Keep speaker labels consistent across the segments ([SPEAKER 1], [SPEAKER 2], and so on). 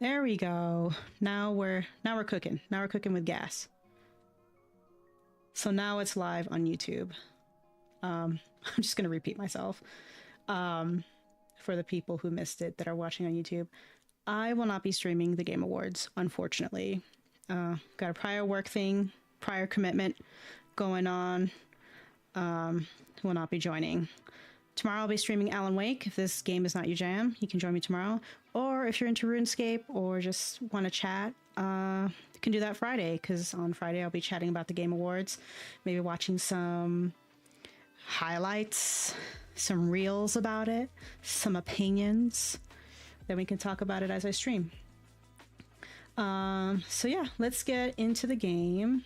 [SPEAKER 1] There we go. Now we're cooking. Now we're cooking with gas. So now it's live on YouTube. I'm just gonna repeat myself. For the people who missed it that are watching on YouTube, I will not be streaming the Game Awards, unfortunately. Got a prior work thing, prior commitment going on. Will not be joining. Tomorrow I'll be streaming Alan Wake. If this game is not your jam, you can join me tomorrow. Or if you're into RuneScape or just want to chat, you can do that Friday, because on Friday I'll be chatting about the Game Awards, maybe watching some highlights, some reels about it, some opinions. Then we can talk about it as I stream. So yeah, let's get into the game.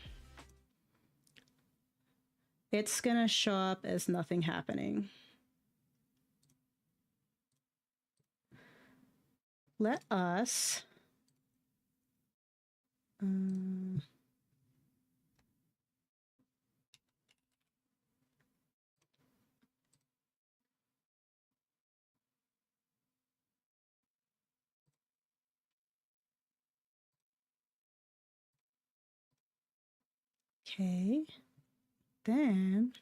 [SPEAKER 1] It's gonna show up as nothing happening. Let us okay, then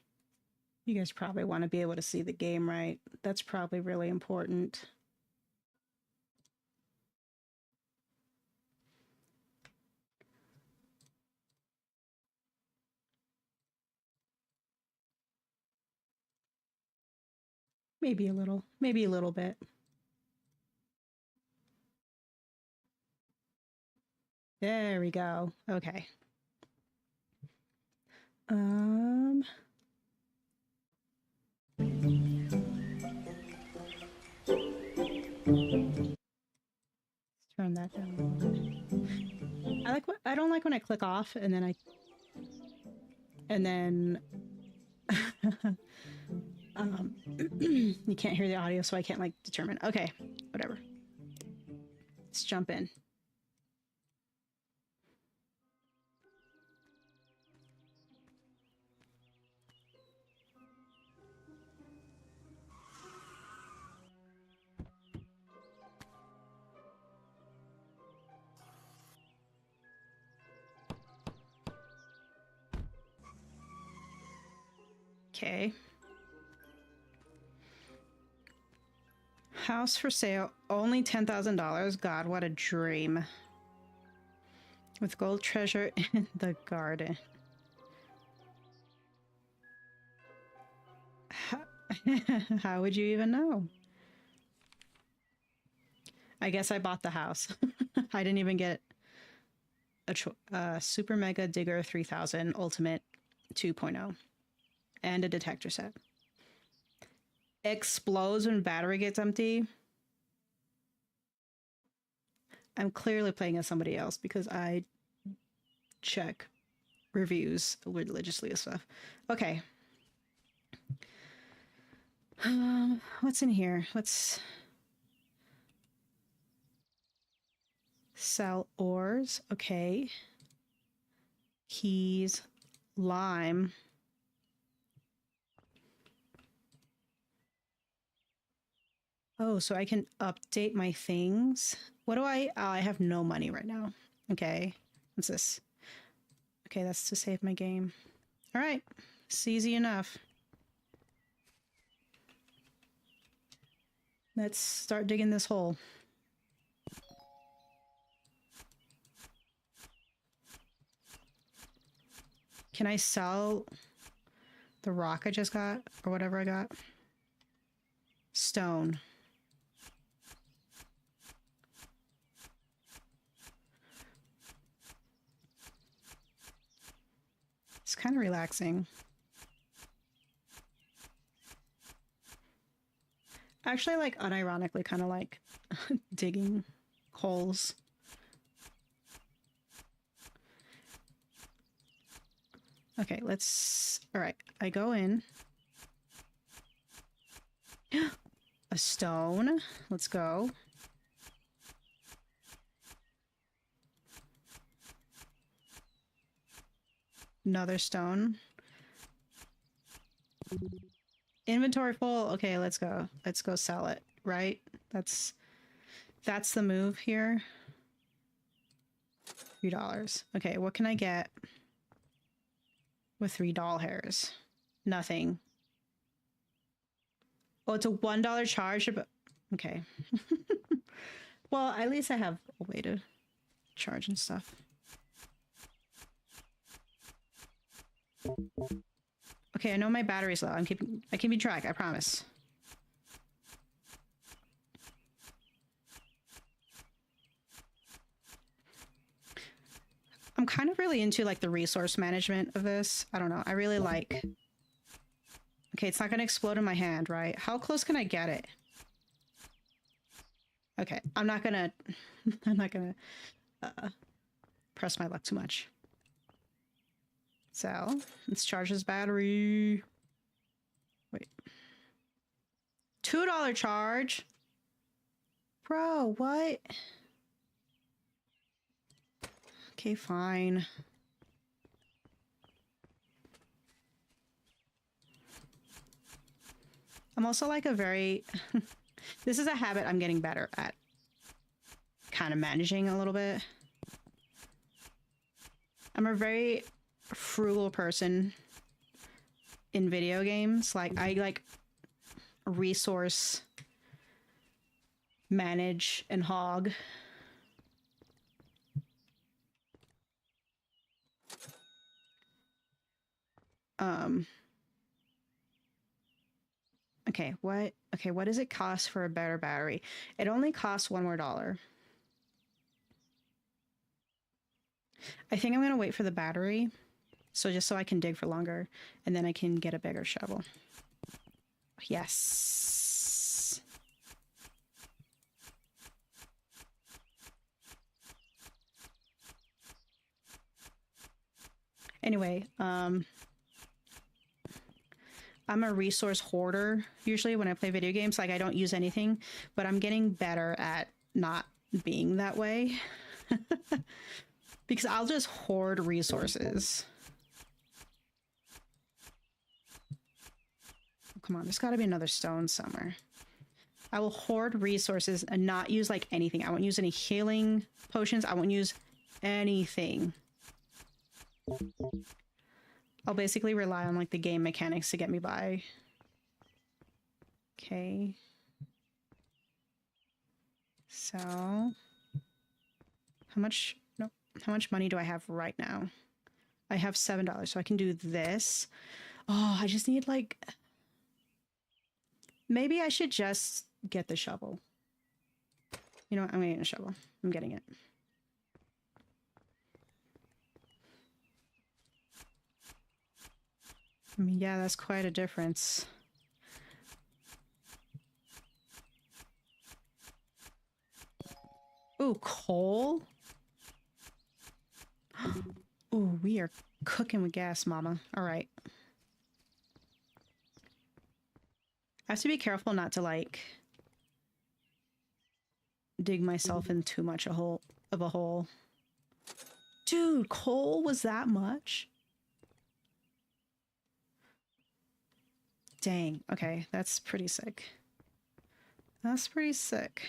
[SPEAKER 1] you guys probably want to be able to see the game, right? That's probably really important. Maybe a little bit. There we go. Okay. Let's turn that down a little bit. I don't like when I click off and then you can't hear the audio, so I can't like determine. Okay, whatever. Let's jump in. Okay. House for sale, only $10,000. God, what a dream. With gold treasure in the garden. How would you even know? I guess I bought the house. I didn't even get a Super Mega Digger 3000 Ultimate 2.0 and a detector set. Explodes when battery gets empty. I'm clearly playing as somebody else because I check reviews religiously and stuff. Okay. What's in here? Let's sell ores. Okay. Keys. Lime. Oh, so I can update my things. What do I have no money right now. Okay. What's this? Okay, that's to save my game. All right. It's easy enough. Let's start digging this hole. Can I sell the rock I just got or whatever I got? Stone. It's kind of relaxing. Actually, like, unironically, kind of like digging holes. Okay, let's... All right, I go in. A stone. Let's go. Another stone. Inventory full. Okay, let's go. Let's go sell it, right? That's the move here. $3. Okay, what can I get with 3 doll hairs? Nothing. Oh, it's a $1 charge, but okay. Well, at least I have a way to charge and stuff. Okay, I know my battery's low. I keeping track, I promise. I'm kind of really into like the resource management of this. I don't know. I really like... Okay, it's not going to explode in my hand, right? How close can I get it? Okay, I'm not gonna press my luck too much. So, let's charge this battery. Wait. $2 charge? Bro, what? Okay, fine. I'm also like a very... This is a habit I'm getting better at. Kind of managing a little bit. I'm a very frugal person in video games. Like, I like resource manage and hog. Okay, what does it cost for a better battery? It only costs $1 more. I think I'm gonna wait for the battery, so just so I can dig for longer, and then I can get a bigger shovel. Yes. Anyway, I'm a resource hoarder usually when I play video games. Like, I don't use anything, but I'm getting better at not being that way. Because I'll just hoard resources. Oh, come on, there's got to be another stone somewhere. I will hoard resources and not use like anything. I won't use any healing potions. I won't use anything. I'll basically rely on like the game mechanics to get me by. Okay. So, how much money do I have right now? I have $7, so I can do this. Oh, I just need like... Maybe I should just get the shovel. You know what? I'm getting a shovel. I'm getting it. I mean, yeah, that's quite a difference. Ooh, coal? Ooh, we are cooking with gas, mama. All right. I have to be careful not to, like, dig myself in too much of a hole. Dude, coal was that much? Dang. Okay, that's pretty sick. That's pretty sick.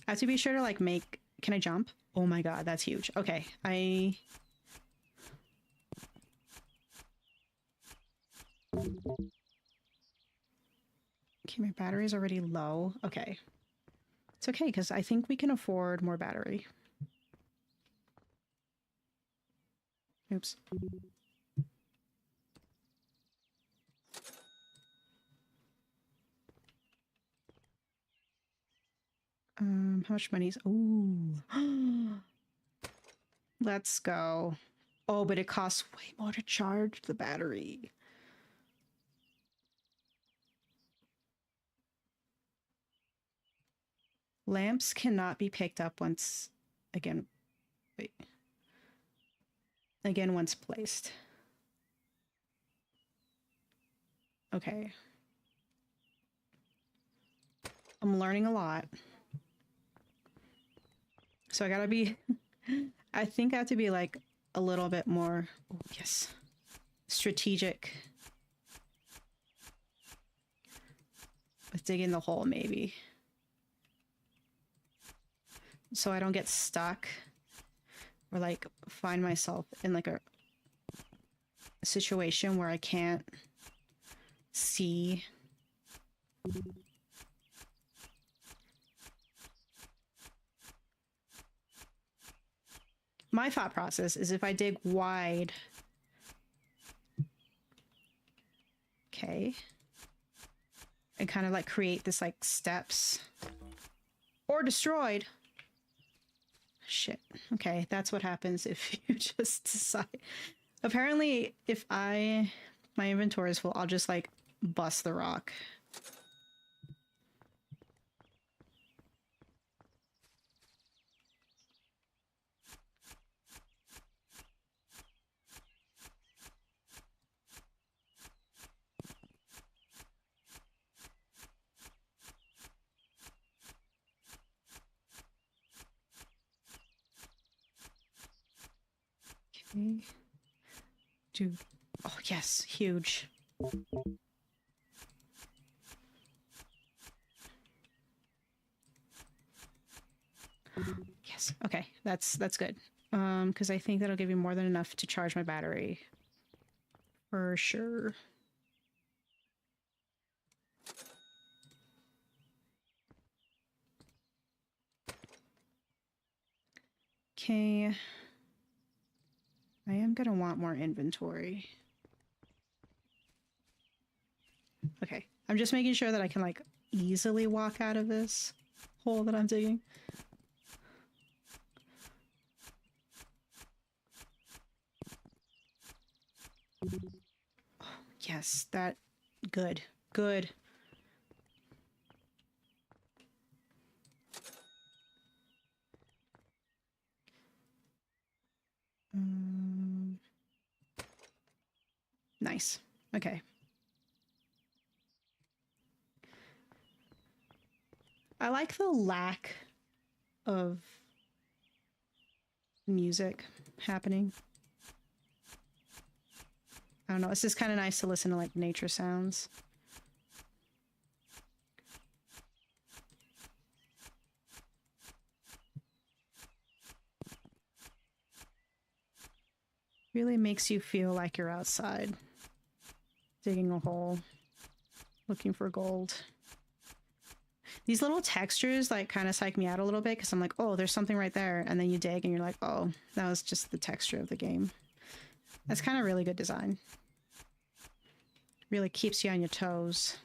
[SPEAKER 1] I have to be sure to, like, make... Can I jump? Oh my god, that's huge. Okay, Okay, my battery's already low. Okay. It's okay, because I think we can afford more battery. Oops. How much money is... Ooh. Let's go. Oh, but it costs way more to charge the battery. Lamps cannot be picked up once... Again, wait. Again, once placed. Okay. I'm learning a lot. So I gotta be... I think I have to be, like, a little bit more... Oh, yes. Strategic. With digging the hole, maybe. so I don't get stuck or like find myself in like a situation where I can't see. My thought process is if I dig wide, okay, and kind of like create this like steps or destroyed. Shit. Okay, that's what happens if you just decide. Apparently, if my inventory is full, I'll just like bust the rock. Okay. Dude. Oh, yes. Huge. Yes. Okay. That's good. Because I think that'll give you more than enough to charge my battery. For sure. Okay. I am gonna want more inventory. Okay. I'm just making sure that I can like easily walk out of this hole that I'm digging. Oh, yes, that good. Good. Nice. Okay. I like the lack of music happening. I don't know. It's just kind of nice to listen to like nature sounds. Really makes you feel like you're outside, digging a hole, looking for gold. These little textures like kind of psych me out a little bit because I'm like, oh, there's something right there. And then you dig and you're like, oh, that was just the texture of the game. That's kind of really good design. Really keeps you on your toes.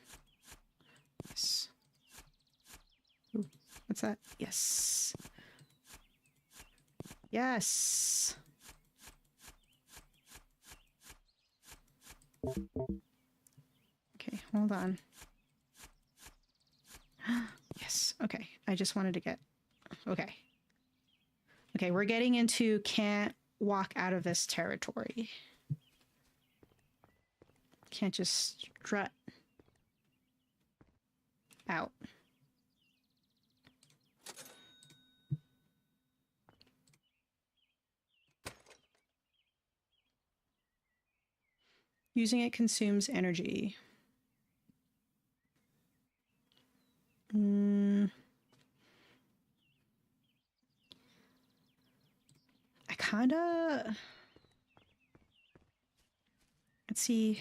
[SPEAKER 1] Yes. Ooh, what's that? Yes. Yes. Okay, hold on. Yes, okay. I just wanted to get... Okay. Okay, we're getting into can't walk out of this territory. Can't just strut out. Using it consumes energy. I kinda... Let's see.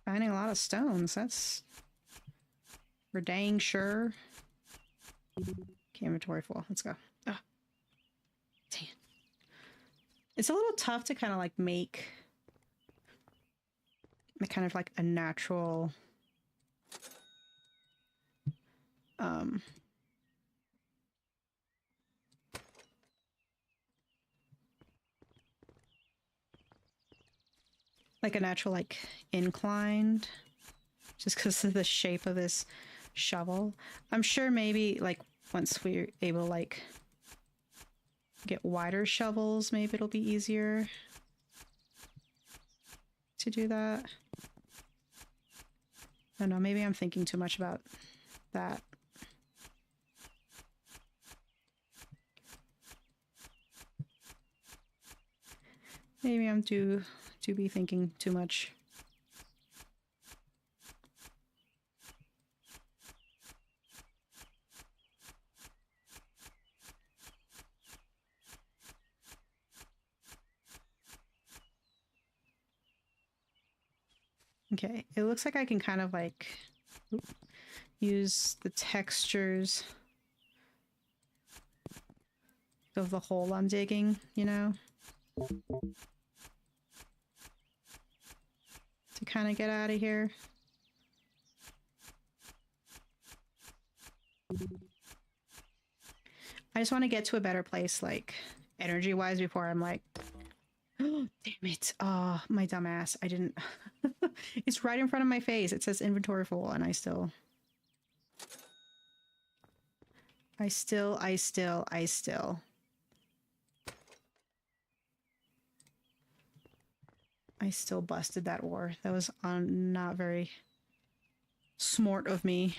[SPEAKER 1] Finding a lot of stones. That's for dang sure. Okay, inventory full. Let's go. Oh, dang it. It's a little tough to kind of like make a kind of like a natural like a natural like inclined just because of the shape of this shovel. I'm sure maybe like once we're able to like get wider shovels, maybe it'll be easier to do that. I don't know, maybe I'm thinking too much about that. Maybe I'm too be thinking too much. Okay, it looks like I can kind of like use the textures of the hole I'm digging, you know? To kind of get out of here. I just want to get to a better place, like, energy-wise before I'm like, oh, damn it. Oh, my dumbass. I didn't... It's right in front of my face. It says inventory full, and I still busted that ore. That was not very smart of me.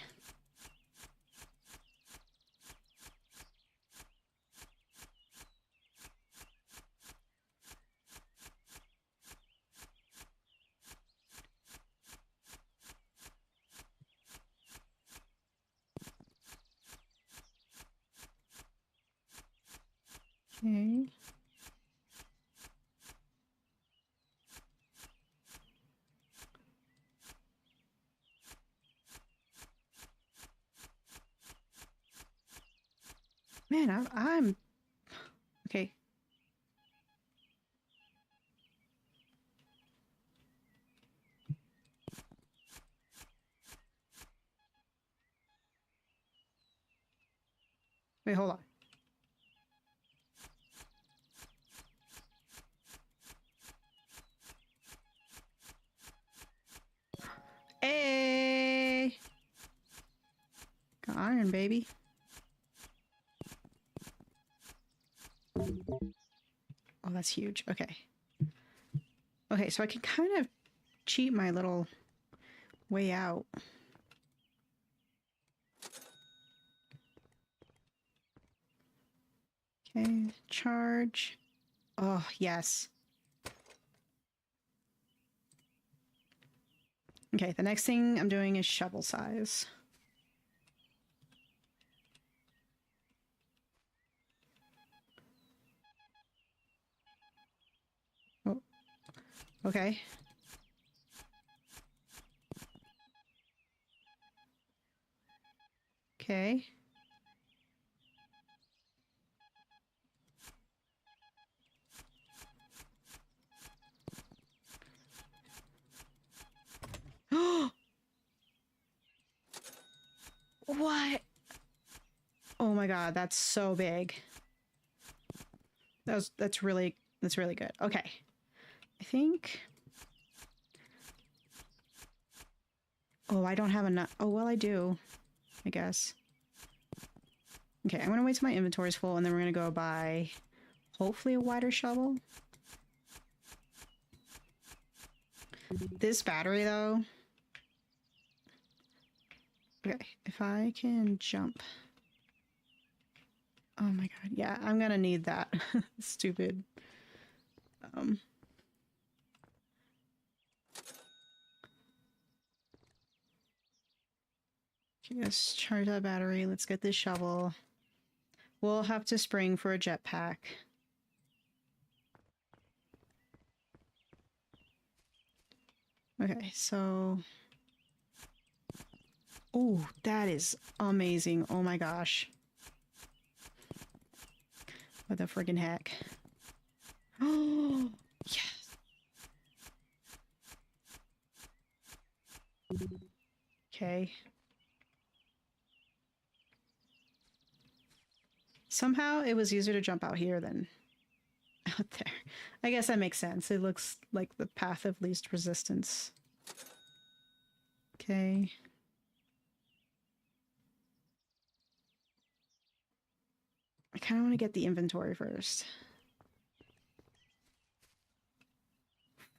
[SPEAKER 1] Okay. Man, I'm okay. Wait, hold on. Hey! Got iron, baby. Oh, that's huge. Okay. Okay, so I can kind of cheat my little way out. Okay, charge. Oh, yes. Okay, the next thing I'm doing is shovel size. Oh, okay. Okay. What? Oh my god, that's so big. That's really good. Okay. I think. Oh, I don't have enough. Oh, well, I do. I guess. Okay, I'm gonna wait till my inventory's full, and then we're gonna go buy hopefully a wider shovel. This battery, though. Okay, if I can jump. Oh my god, yeah, I'm gonna need that. Stupid. Okay, let's charge that battery. Let's get this shovel. We'll have to spring for a jetpack. Okay, so... Oh, that is amazing. Oh my gosh. What the friggin' heck? Oh, yes. Okay. Somehow it was easier to jump out here than out there. I guess that makes sense. It looks like the path of least resistance. Okay. I kind of want to get the inventory first.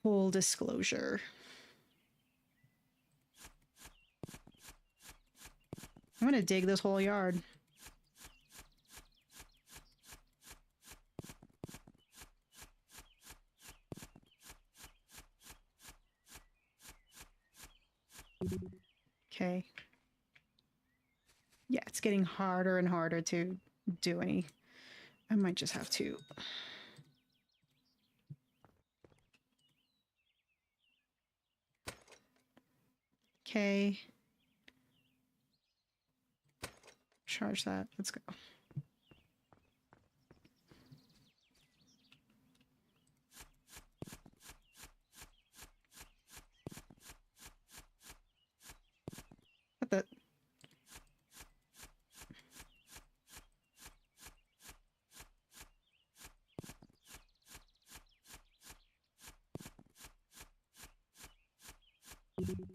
[SPEAKER 1] Full disclosure. I'm gonna dig this whole yard. Okay. Yeah, it's getting harder and harder to do any. I might just have to. Okay. Charge that. Let's go. What the?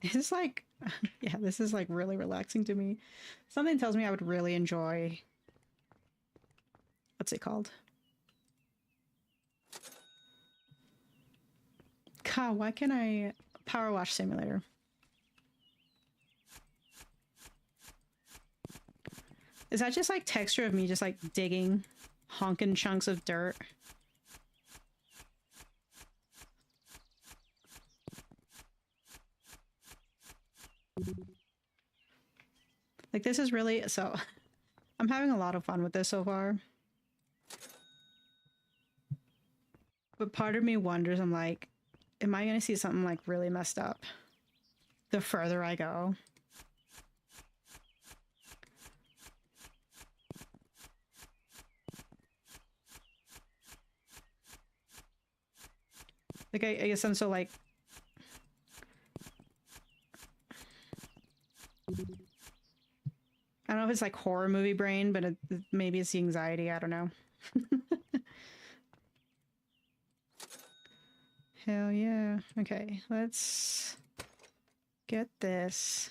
[SPEAKER 1] It's like, yeah, this is like really relaxing to me. Something tells me I would really enjoy. What's it called? God, why can't I power wash simulator? Is that just like texture of me just like digging honking chunks of dirt? Like this is really, so I'm having a lot of fun with this so far. But part of me wonders, I'm like, am I going to see something like really messed up the further I go? Like, I guess I'm so like... I don't know if it's like horror movie brain, but maybe it's the anxiety. I don't know. Hell yeah. Okay, let's get this.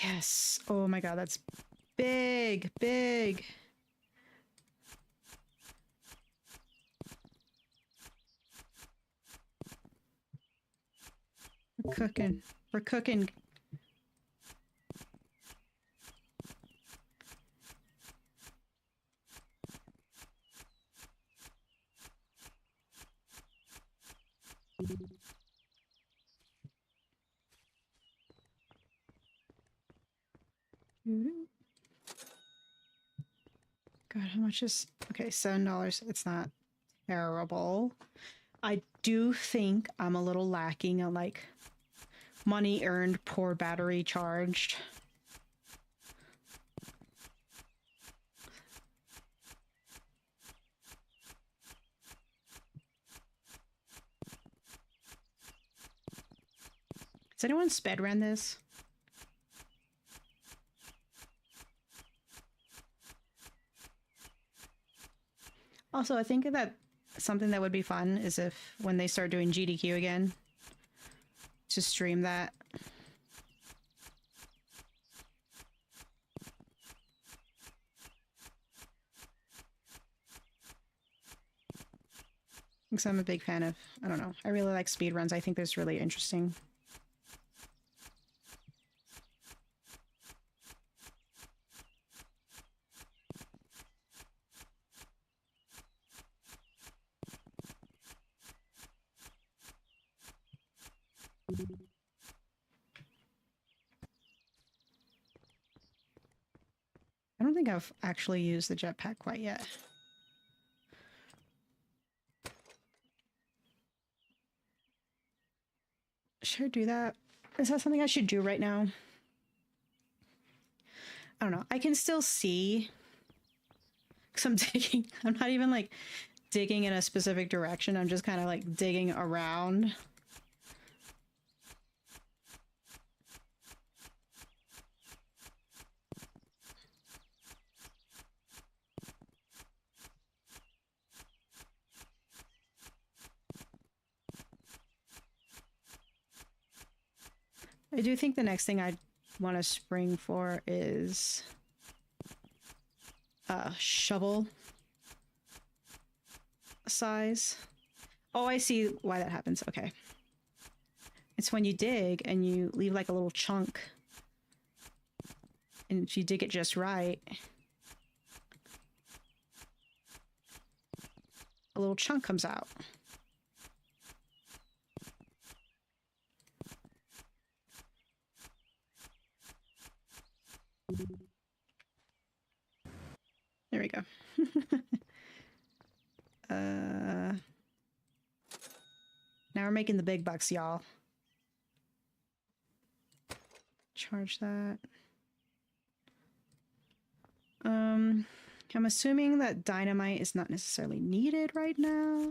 [SPEAKER 1] Yes. Oh my god, that's big, big. We're cooking. We're cooking. God, how much is... Okay, $7. It's not terrible. I do think I'm a little lacking on like money earned, poor battery charged. Has anyone sped ran this? Also, I think that something that would be fun is if when they start doing GDQ again, to stream that. Because I'm a big fan of, I don't know, I really like speed runs. I think that's really interesting. I don't think I've actually used the jetpack quite yet. Should I do that? Is that something I should do right now? I don't know. I can still see. Because I'm digging. I'm not even like digging in a specific direction. I'm just kind of like digging around. I do think the next thing I want to spring for is shovel size. Oh, I see why that happens. Okay. It's when you dig and you leave like a little chunk. And if you dig it just right. a little chunk comes out. There we go. Now we're making the big bucks, y'all. Charge that. I'm assuming that dynamite is not necessarily needed right now.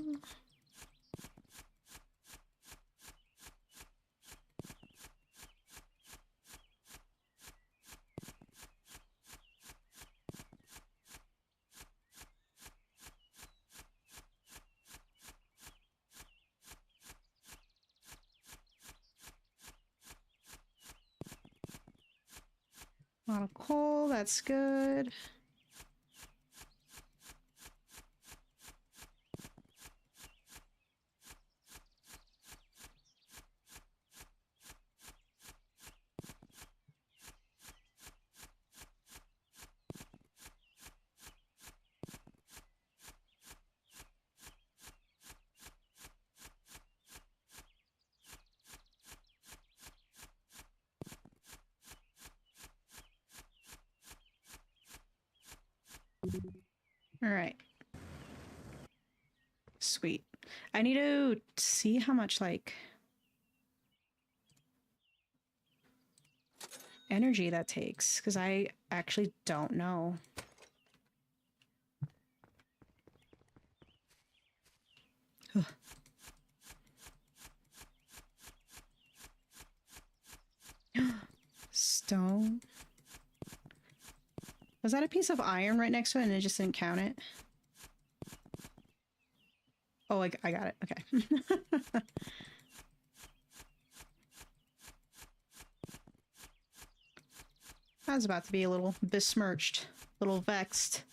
[SPEAKER 1] A lot of coal, that's good. All right. Sweet. I need to see how much, like, energy that takes, because I actually don't know. Stone. Was that a piece of iron right next to it and it just didn't count it? Oh, I got it. Okay. I was about to be a little besmirched, a little vexed.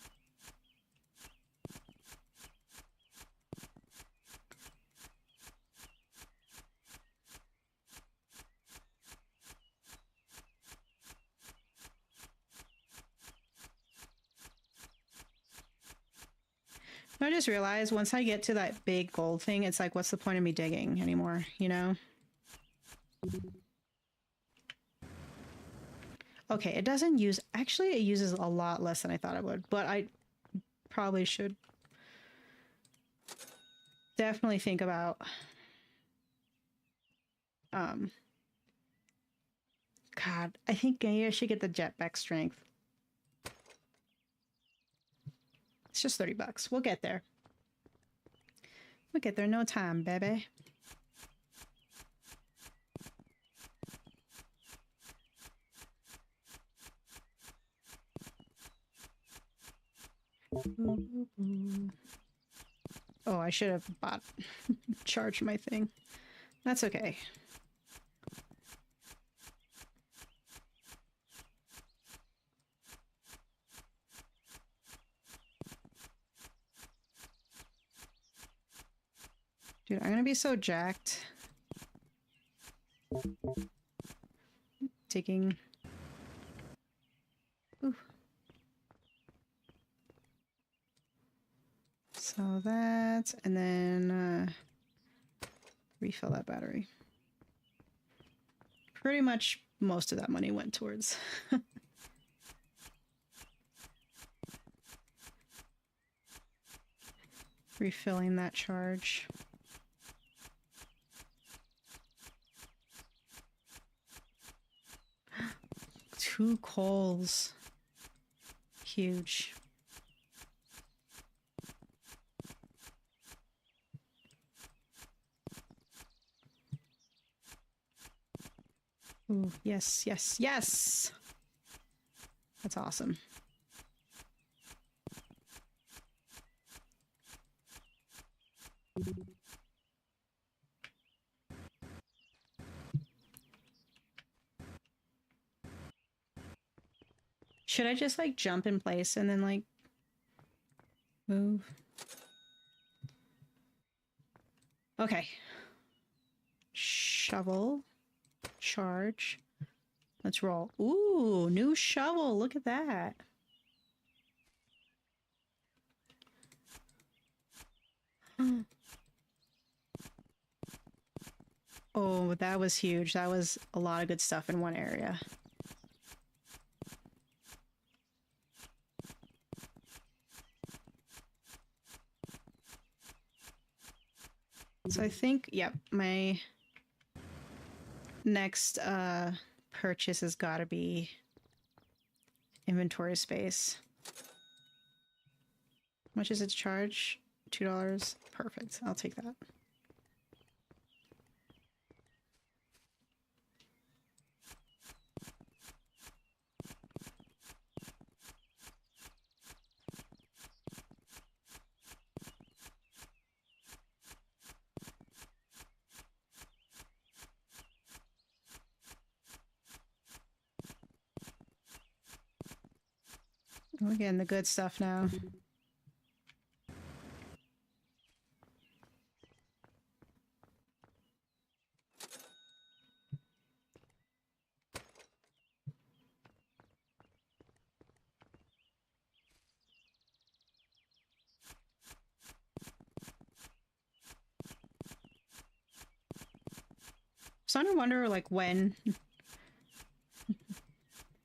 [SPEAKER 1] I just realized once I get to that big gold thing, it's like, what's the point of me digging anymore, you know? Okay, it doesn't use... Actually, it uses a lot less than I thought it would, but I probably should definitely think about... God, I think maybe I should get the jetpack strength. It's just 30 bucks. We'll get there. We'll get there in no time, baby. Oh, I should have charged my thing. That's okay. Dude, I'm gonna be so jacked. Taking... Ooh. So that, and then refill that battery. Pretty much most of that money went towards refilling that charge. Two coals. Huge. Ooh, yes, yes, yes! That's awesome. Should I just, like, jump in place and then, like, move? Okay. Shovel. Charge. Let's roll. Ooh, new shovel. Look at that. Oh, that was huge. That was a lot of good stuff in one area. So I think, yep, my next purchase has got to be inventory space. How much is it to charge? $2. Perfect. I'll take that. We're getting the good stuff now. So I wonder, like, when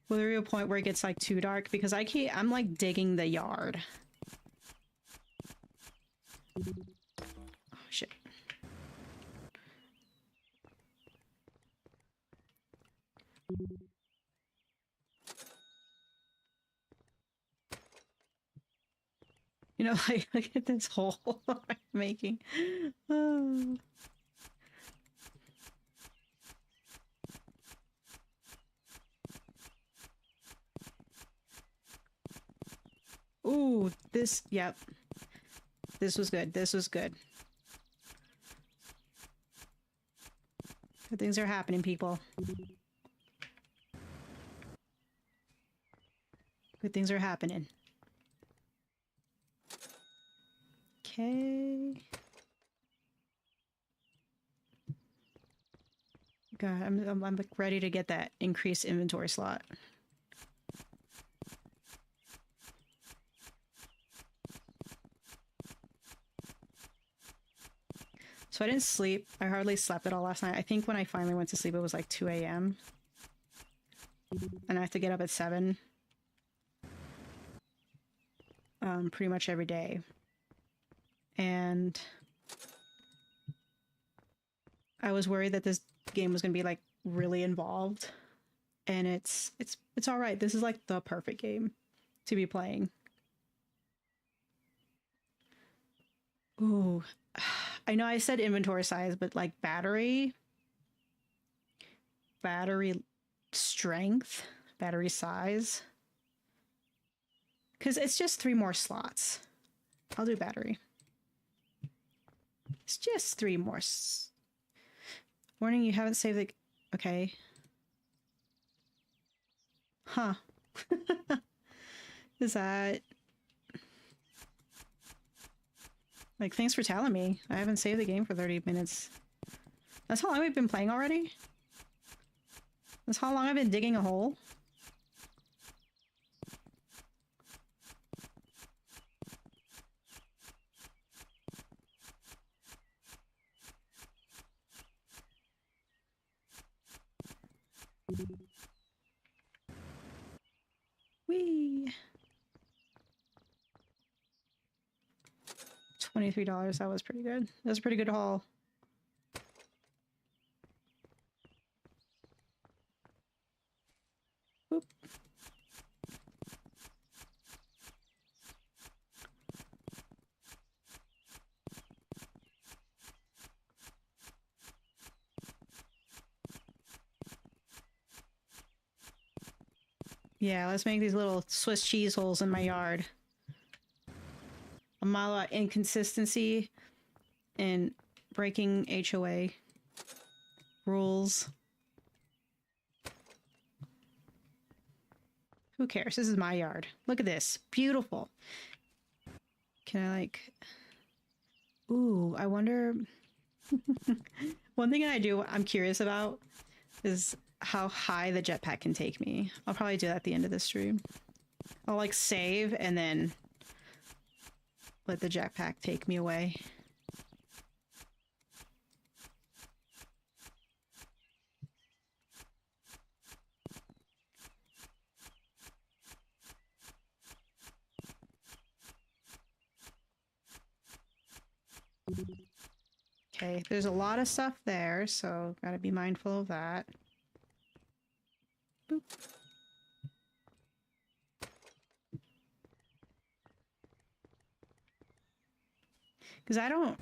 [SPEAKER 1] will there be a point where it gets like too dark? Because I'm like digging the yard. Oh shit. You know, like, look at this hole I'm making. Oh. Ooh, this, yep. This was good. This was good. Good things are happening, people. Good things are happening. Okay. God, I'm like ready to get that increased inventory slot. So I didn't sleep. I hardly slept at all last night. I think when I finally went to sleep, it was like 2 a.m. And I have to get up at 7. Pretty much every day. And I was worried that this game was going to be like really involved. And it's all right. This is like the perfect game to be playing. Ooh. I know I said inventory size, but like battery strength, battery size. Because it's just 3 more slots. I'll do battery. It's just 3 more. Warning, you haven't saved the... Okay. Huh. Is that... Like, thanks for telling me. I haven't saved the game for 30 minutes. That's how long we've been playing already? That's how long I've been digging a hole? Whee! $23. That was pretty good. That was a pretty good haul. Oop. Yeah, let's make these little Swiss cheese holes in my yard. I'm all about inconsistency and breaking HOA rules. Who cares? This is my yard. Look at this. Beautiful. Can I like... Ooh, I wonder... One thing I'm curious about is how high the jetpack can take me. I'll probably do that at the end of this stream. I'll like save and then let the jetpack take me away. Okay, there's a lot of stuff there, so gotta be mindful of that. Boop. Because I don't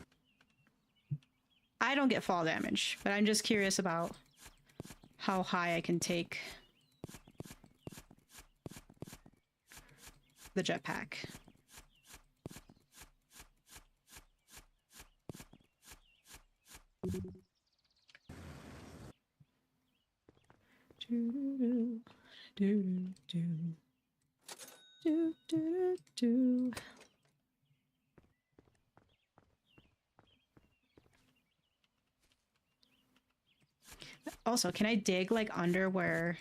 [SPEAKER 1] get fall damage, but I'm just curious about how high I can take the jetpack. Do do do do do do. Also, can I dig like under where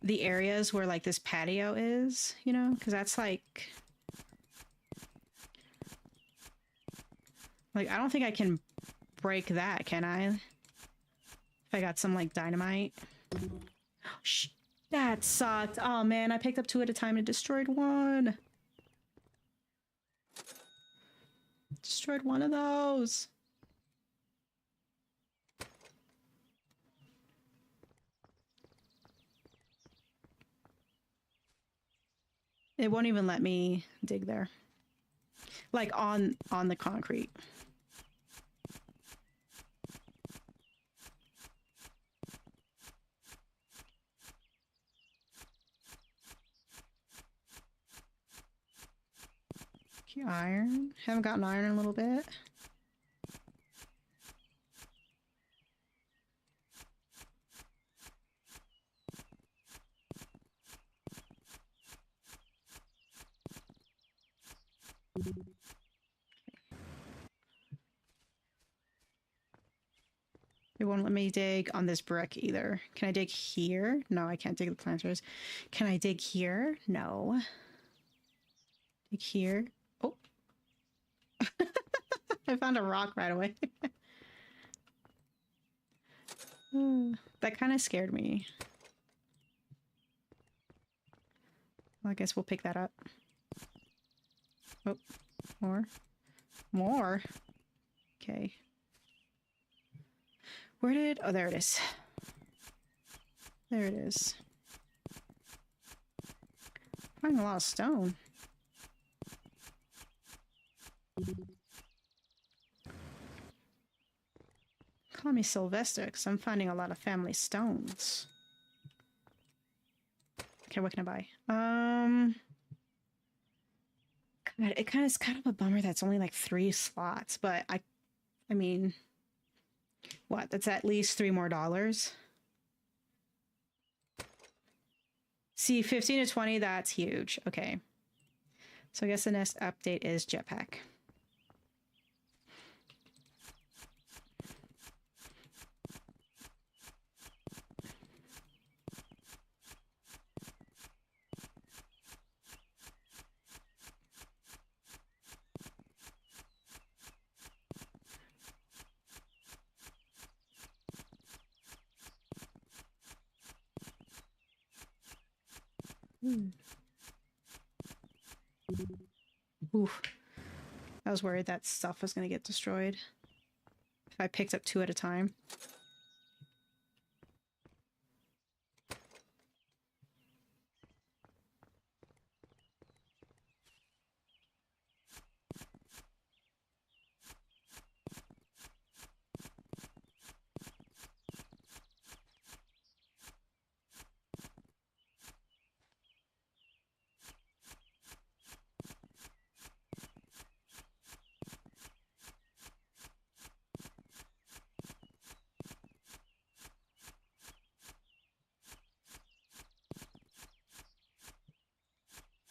[SPEAKER 1] the areas where like this patio is, you know? Because that's like I don't think I can break that, can I? If I got some like dynamite. Shh, that sucked. Oh man, I picked up 2 at a time and destroyed one. Destroyed one of those. It won't even let me dig there. Like on the concrete. Okay, iron. Haven't gotten iron in a little bit. It won't let me dig on this brick either. Can I dig here? No, I can't dig the planters. Can I dig here? No. Dig here. Oh. I found a rock right away. That kind of scared me. Well, I guess we'll pick that up. Oh, more. More? Okay. Where did... Oh, there it is. There it is. Finding a lot of stone. Call me Sylvester, because I'm finding a lot of family stones. Okay, what can I buy? God, it's kind of a bummer that's only like 3 slots, but I mean, what? That's at least $3 more. See, 15 to 20, that's huge. Okay. So I guess the next update is jetpack. Oof. I was worried that stuff was going to get destroyed if I picked up 2 at a time.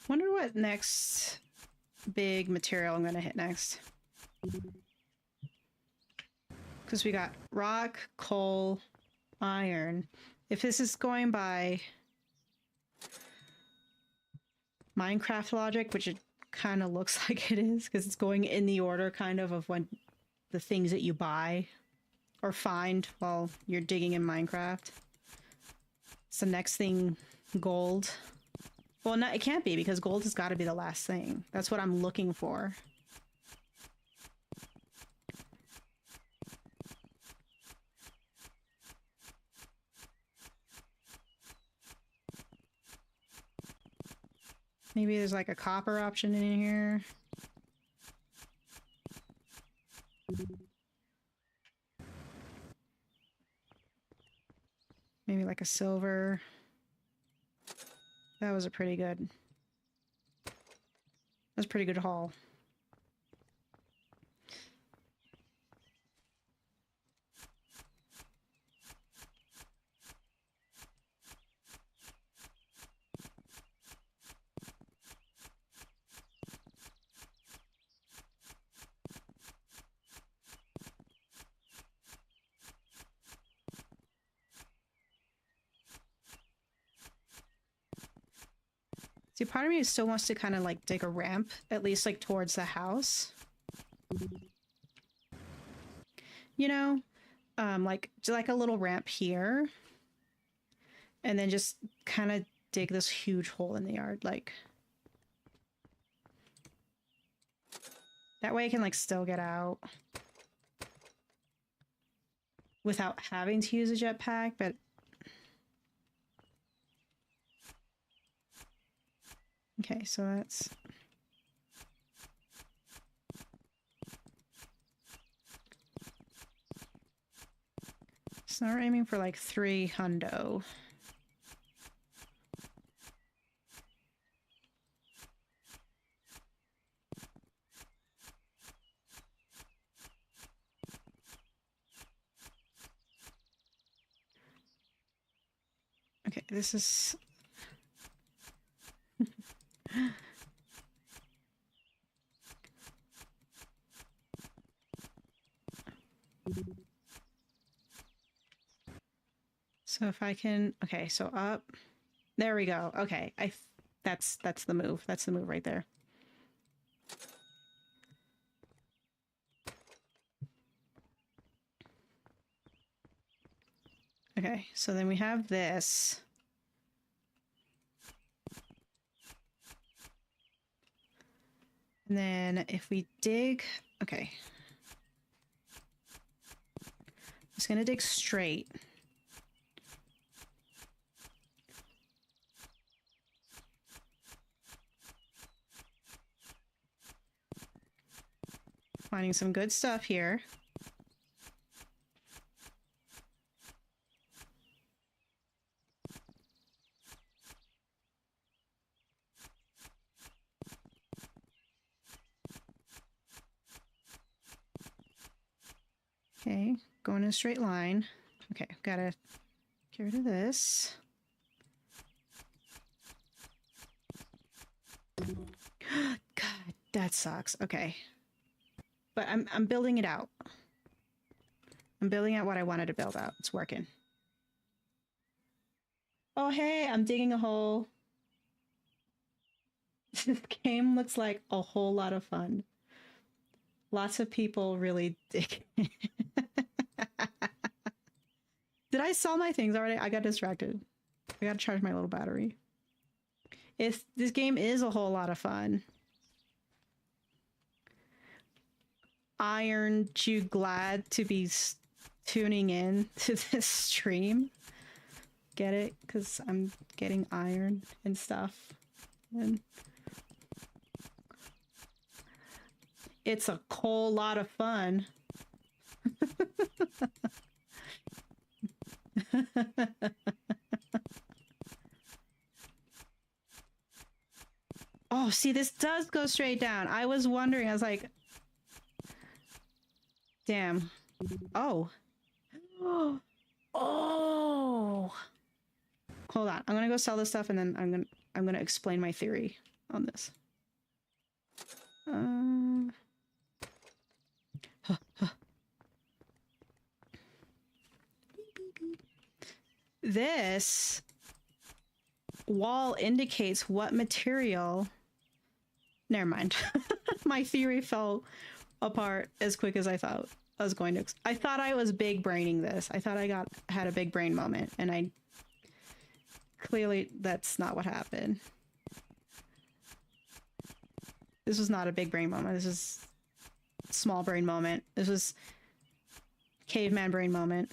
[SPEAKER 1] Wonder what next big material I'm gonna hit next. Because we got rock, coal, iron. If this is going by Minecraft logic, which it kind of looks like it is, because it's going in the order kind of when the things that you buy or find while you're digging in Minecraft. So next thing, gold. Well, no, it can't be because gold has got to be the last thing. That's what I'm looking for. Maybe there's like a copper option in here. Maybe like a silver. That was a pretty good... That's a pretty good haul. See, part of me still wants to kind of like dig a ramp, at least like towards the house. You know, like a little ramp here, and then just kind of dig this huge hole in the yard, like that way I can like still get out without having to use a jetpack, but okay, so that's... So now we're aiming for like 3 hundo. Okay, this is... So if I can... Okay, so up. There we go. Okay, that's the move. That's the move right there. Okay, so then we have this. And then if we dig... Okay. I'm just gonna dig straight. Finding some good stuff here. Okay, going in a straight line. Okay, gotta get rid of this. God, that sucks. Okay. But I'm building it out. I'm building out what I wanted to build out. It's working. Oh, hey, I'm digging a hole. This game looks like a whole lot of fun. Lots of people really dig it. Did I sell my things already? I got distracted. I gotta charge my little battery. This game is a whole lot of fun. Aren't you glad to be tuning in to this stream? Get it? Because I'm getting iron and stuff. And it's a whole lot of fun. Oh, see, this does go straight down. I was wondering, I was like, damn. Oh. Oh. Hold on. I'm gonna go sell this stuff and then I'm gonna explain my theory on this. This wall indicates what material... Never mind. My theory fell apart as quick as I thought I was going to. I thought I was big braining this. I thought I had a big brain moment, and I... Clearly, that's not what happened. This was not a big brain moment. This is small brain moment. This was caveman brain moment.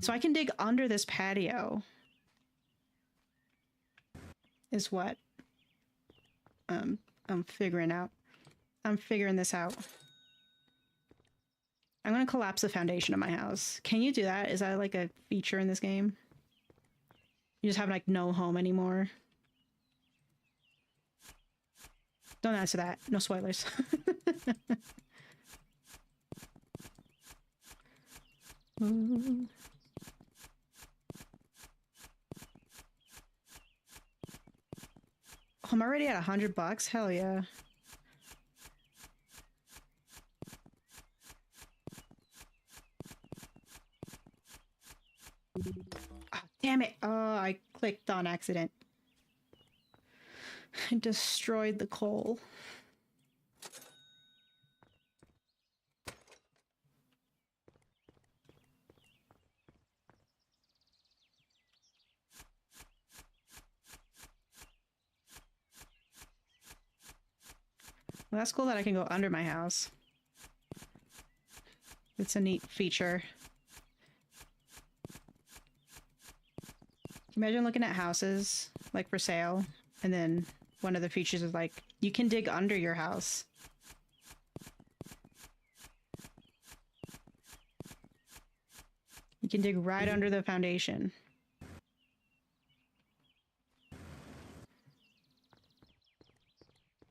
[SPEAKER 1] So I can dig under this patio. is what I'm figuring out. I'm figuring this out. I'm gonna collapse the foundation of my house. Can you do that? Is that like a feature in this game? You just have like no home anymore. Don't answer that. No spoilers. Ooh. Oh, I'm already at $100. Hell yeah. Oh, damn it. Oh, I clicked on accident. I destroyed the coal. Well, that's cool that I can go under my house. It's a neat feature. Can you imagine looking at houses, like for sale, and then one of the features is like, you can dig under your house. You can dig right under the foundation.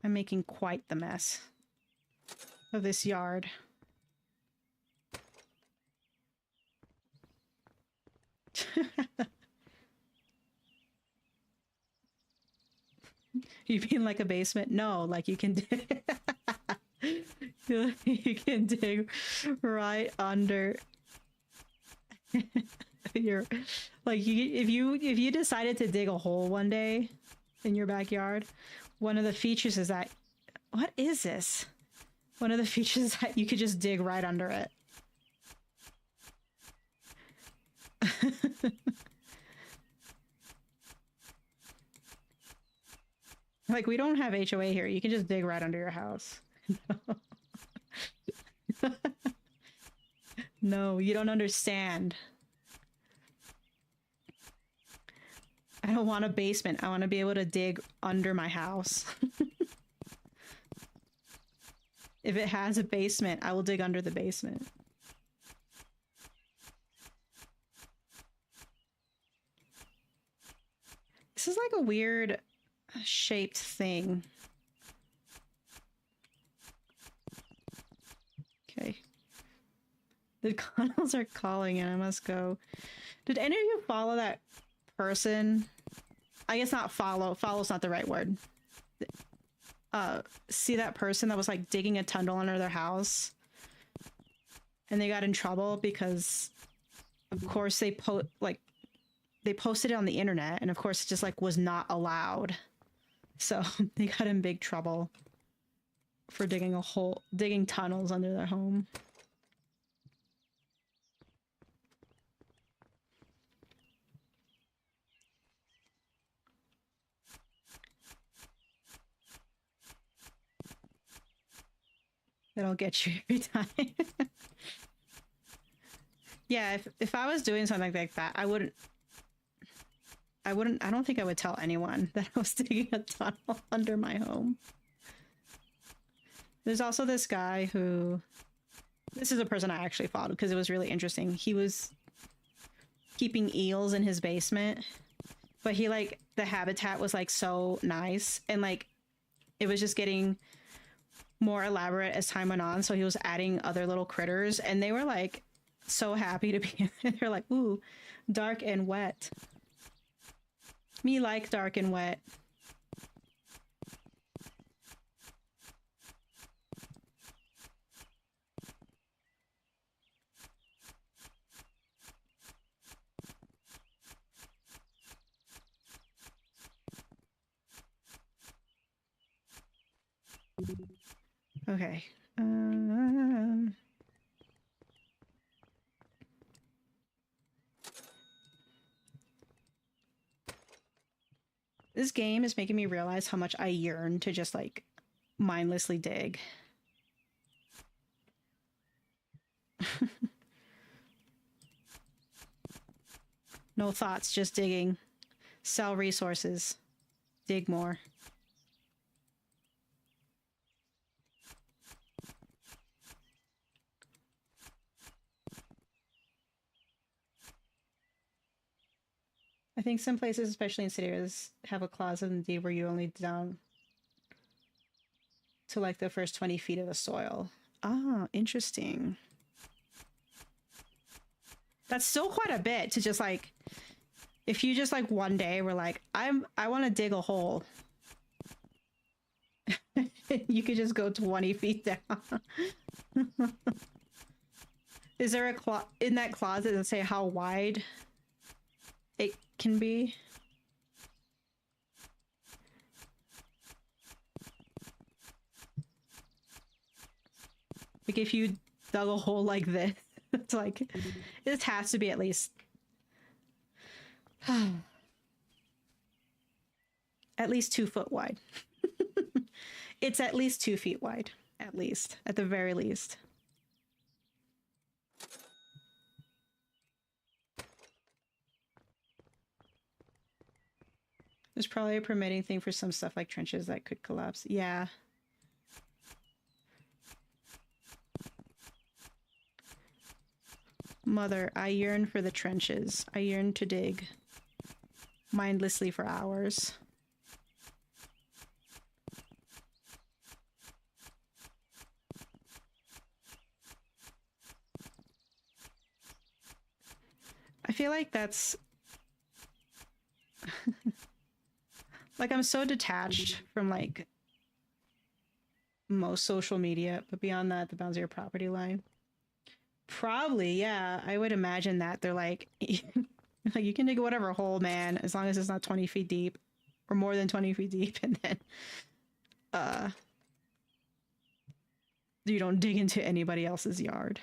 [SPEAKER 1] I'm making quite the mess of this yard. You mean like a basement? No, like you can dig you can dig right under your like if you decided to dig a hole one day in your backyard, one of the features is that what is this? One of the features is that you could just dig right under it. Like, we don't have HOA here. You can just dig right under your house. No, you don't understand. I don't want a basement. I want to be able to dig under my house. If it has a basement, I will dig under the basement. This is like a weird shaped thing. Okay. The Connells are calling and I must go. Did any of you follow that person? I guess not follow. Follow's not the right word. See that person that was like digging a tunnel under their house? And they got in trouble because of course they posted it on the internet and of course it just like was not allowed. So they got in big trouble for digging tunnels under their home. That'll get you every time. Yeah, if I was doing something like that, I don't think I would tell anyone that I was digging a tunnel under my home. There's also this guy who, this is a person I actually followed because it was really interesting. He was keeping eels in his basement, but he like, the habitat was like so nice and like, it was just getting more elaborate as time went on. So he was adding other little critters and they were like so happy to be, they're like, ooh, dark and wet. Me like dark and wet. Okay. This game is making me realize how much I yearn to just like mindlessly dig. No thoughts, just digging. Sell resources. dig more. I think some places, especially in city areas, have a clause in the deed where you only down to like the first 20 feet of the soil. Ah, interesting. That's still quite a bit to just like, if you just like one day were like, I want to dig a hole. You could just go 20 feet down. Is there a in that closet that say how wide it can be? Like if you dug a hole like this, it's like, this has to be at least at least 2 foot wide. It's at least 2 feet wide, at least, at the very least. There's probably a permitting thing for some stuff like trenches that could collapse. Yeah. Mother, I yearn for the trenches. I yearn to dig mindlessly for hours. I feel like that's like I'm so detached from like most social media, but beyond that, the bounds of your property line. Probably, yeah. I would imagine that they're like, like you can dig whatever hole, man, as long as it's not 20 feet deep or more than 20 feet deep, and then you don't dig into anybody else's yard.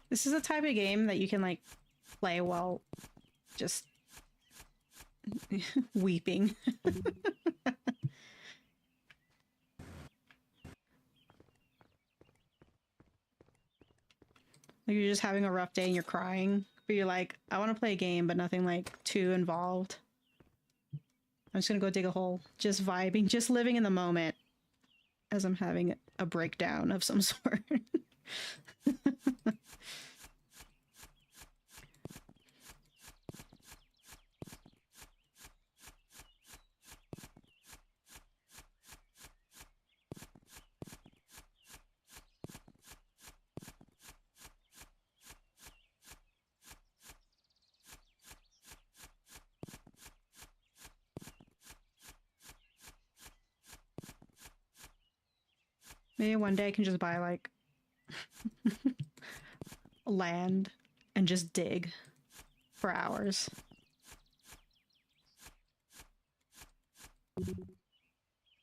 [SPEAKER 1] This is a type of game that you can like play while just weeping. Like you're just having a rough day and you're crying, but you're like, I want to play a game, but nothing like too involved. I'm just gonna go dig a hole, just vibing, just living in the moment as I'm having a breakdown of some sort. Maybe one day I can just buy like land and just dig for hours.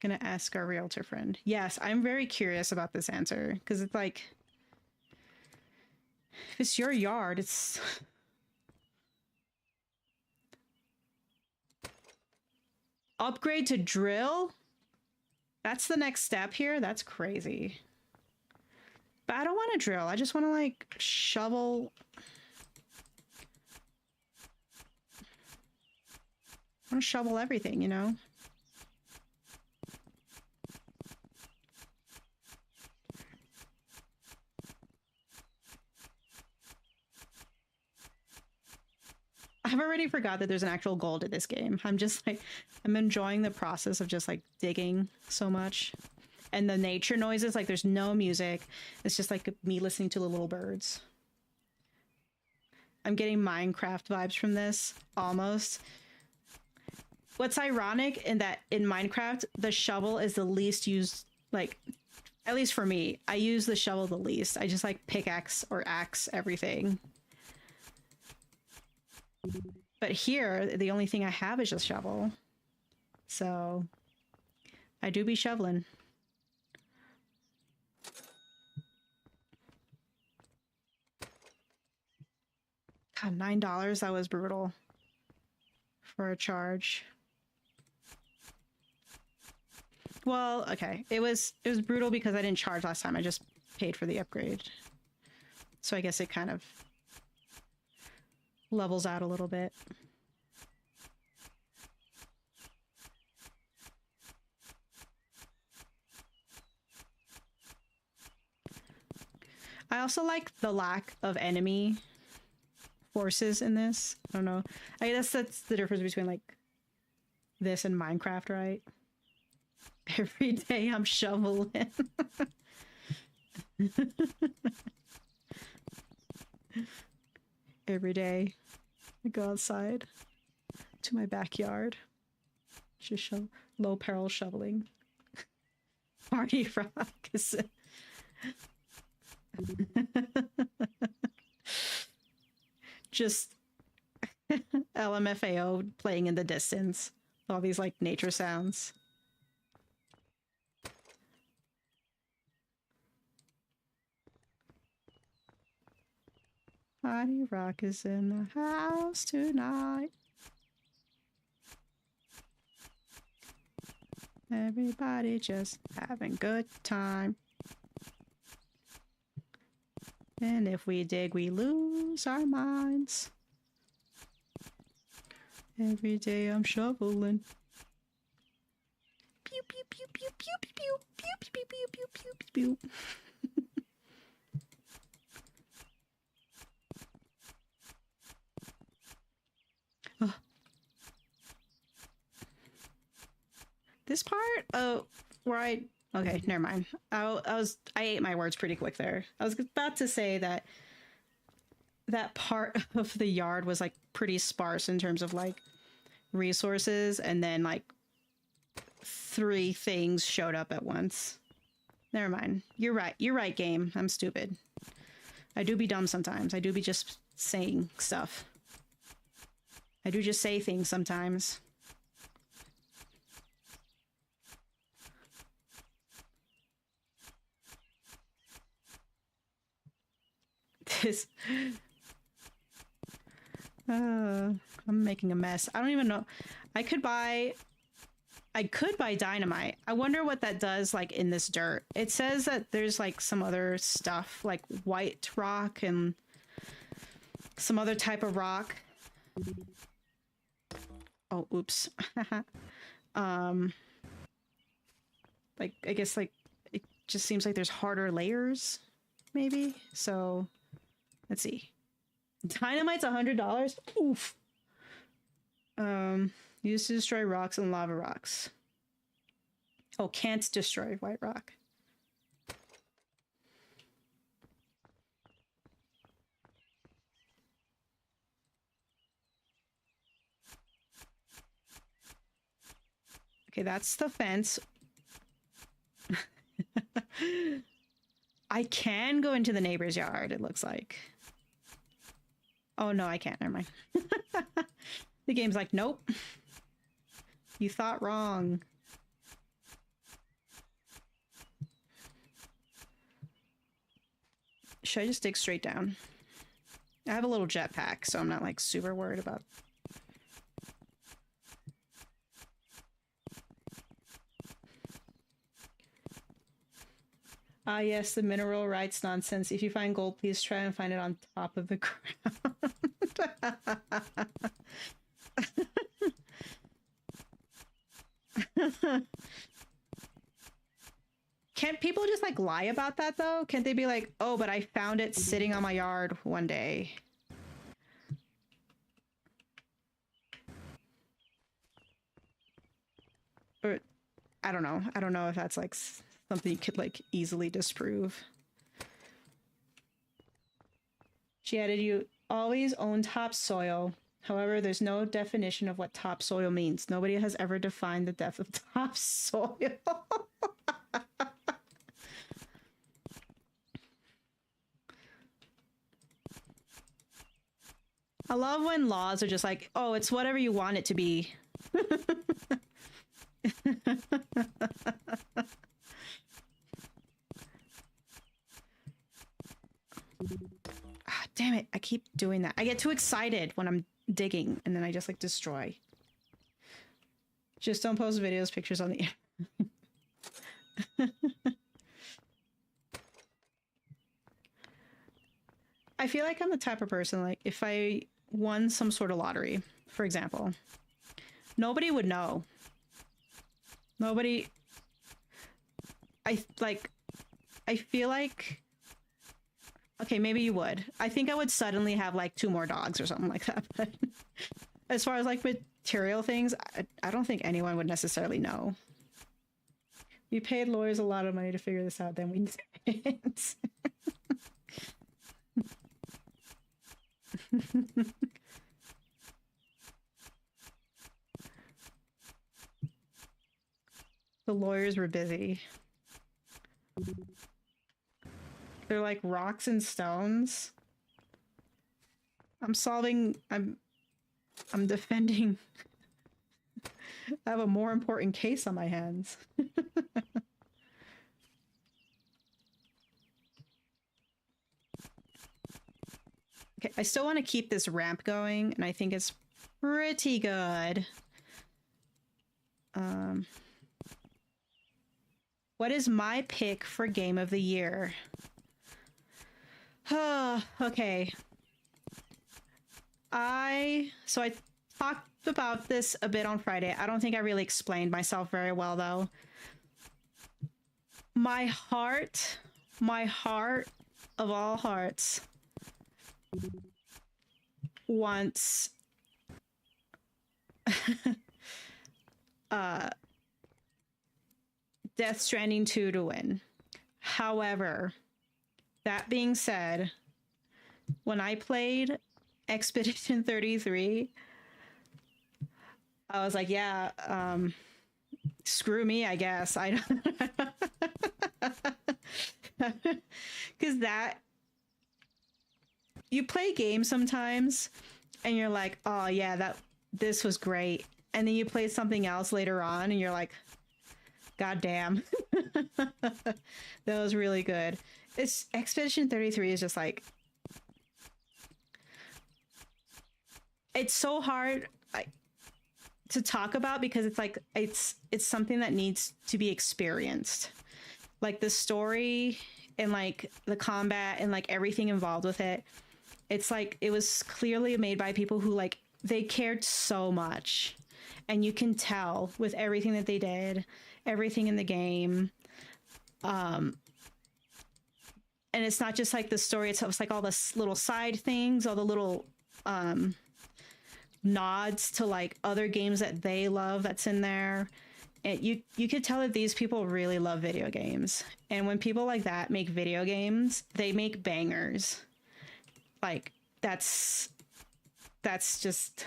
[SPEAKER 1] Gonna ask our realtor friend. Yes, I'm very curious about this answer because it's like, if it's your yard, it's upgrade to drill. That's the next step here. That's crazy. But I don't want to drill. I just want to like shovel. I want to shovel everything, you know? I've already forgot that there's an actual goal to this game. I'm just like, I'm enjoying the process of just like digging so much. And the nature noises, like there's no music. It's just like me listening to the little birds. I'm getting Minecraft vibes from this, almost. What's ironic in that in Minecraft, the shovel is the least used, like, at least for me, I use the shovel the least. I just like pickaxe or axe everything. But here, the only thing I have is just shovel. So, I do be shoveling. $9, that was brutal for a charge. Well, okay. It was brutal because I didn't charge last time. I just paid for the upgrade. So I guess it kind of levels out a little bit. I also like the lack of enemy forces in this. I don't know. I guess that's the difference between like this and Minecraft, right? Every day I'm shoveling. Every day I go outside to my backyard. Just low peril shoveling. Party rock is just LMFAO playing in the distance. All these like nature sounds. Party rock is in the house tonight. Everybody just having good time. And if we dig, we lose our minds. Every day I'm shoveling. Pew pew pew pew pew pew pew pew pew pew pew pew pew pew. This part, where okay, never mind. I ate my words pretty quick there. I was about to say that that part of the yard was like pretty sparse in terms of like resources, and then like 3 things showed up at once. Never mind. You're right. You're right, game. I'm stupid. I do be dumb sometimes. I do be just saying stuff. I do just say things sometimes. This... I'm making a mess. I don't even know. I could buy dynamite. I wonder what that does like in this dirt. It says that there's like some other stuff like white rock and some other type of rock. Oh, oops. Like I guess like it just seems like there's harder layers maybe. So let's see. Dynamite's $100. Oof. Used to destroy rocks and lava rocks. Oh, can't destroy white rock. Okay, that's the fence. I can go into the neighbor's yard, it looks like. Oh, no, I can't. Never mind. The game's like, nope. You thought wrong. Should I just dig straight down? I have a little jetpack, so I'm not like super worried about... Ah, yes, the mineral rights nonsense. If you find gold, please try and find it on top of the ground. Can't people just like lie about that though? Can't they be like, oh, but I found it sitting on my yard one day? Or I don't know. I don't know if that's like something you could like easily disprove. She added, you always own topsoil. However, there's no definition of what topsoil means. Nobody has ever defined the depth of topsoil. I love when laws are just like, oh, it's whatever you want it to be. Ah, damn it. I keep doing that. I get too excited when I'm digging and then I just like destroy. Just don't post videos, pictures on the I feel like I'm the type of person, like, if I won some sort of lottery, for example, nobody would know. Nobody... I feel like... Okay, maybe you would. I think I would suddenly have, like, 2 more dogs or something like that, but as far as, like, material things, I don't think anyone would necessarily know. We paid lawyers a lot of money to figure this out, then we didn't. The lawyers were busy. They're like rocks and stones. I'm defending. I have a more important case on my hands. Okay, I still want to keep this ramp going, and I think it's pretty good. What is my pick for game of the year? Okay. I talked about this a bit on Friday. I don't think I really explained myself very well, though. My heart of all hearts wants Death Stranding 2 to win. However, that being said, when I played Expedition 33, I was like, yeah, screw me, I guess. I don't... Because that... You play games sometimes, and you're like, oh yeah, this was great. And then you play something else later on, and you're like, God damn. That was really good. It's Expedition 33 is just like... It's so hard to talk about because it's like it's something that needs to be experienced. Like the story and like the combat and like everything involved with it. It's like it was clearly made by people who like they cared so much. And you can tell with everything that they did, everything in the game. And it's not just like the story itself, it's like all the little side things, all the little nods to like other games that they love that's in there. And you could tell that these people really love video games. And when people like that make video games, they make bangers. Like that's just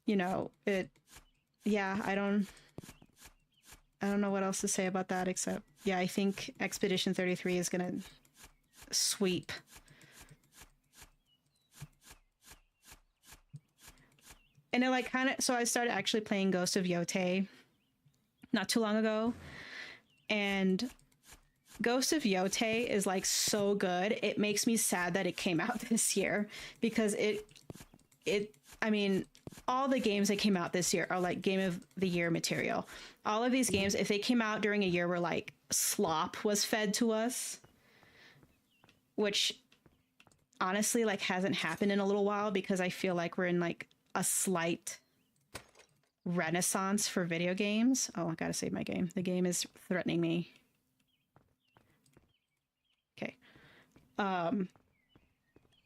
[SPEAKER 1] you know, I don't know what else to say about that except yeah, I think Expedition 33 is gonna sweep. And it like kind of, so I started actually playing Ghost of Yotei not too long ago, and Ghost of Yotei is like so good. It makes me sad that it came out this year because I mean, all the games that came out this year are like game of the year material. All of these games, if they came out during a year where like slop was fed to us, which honestly like hasn't happened in a little while because I feel like we're in like a slight renaissance for video games. Oh, I gotta save my game. The game is threatening me. Okay.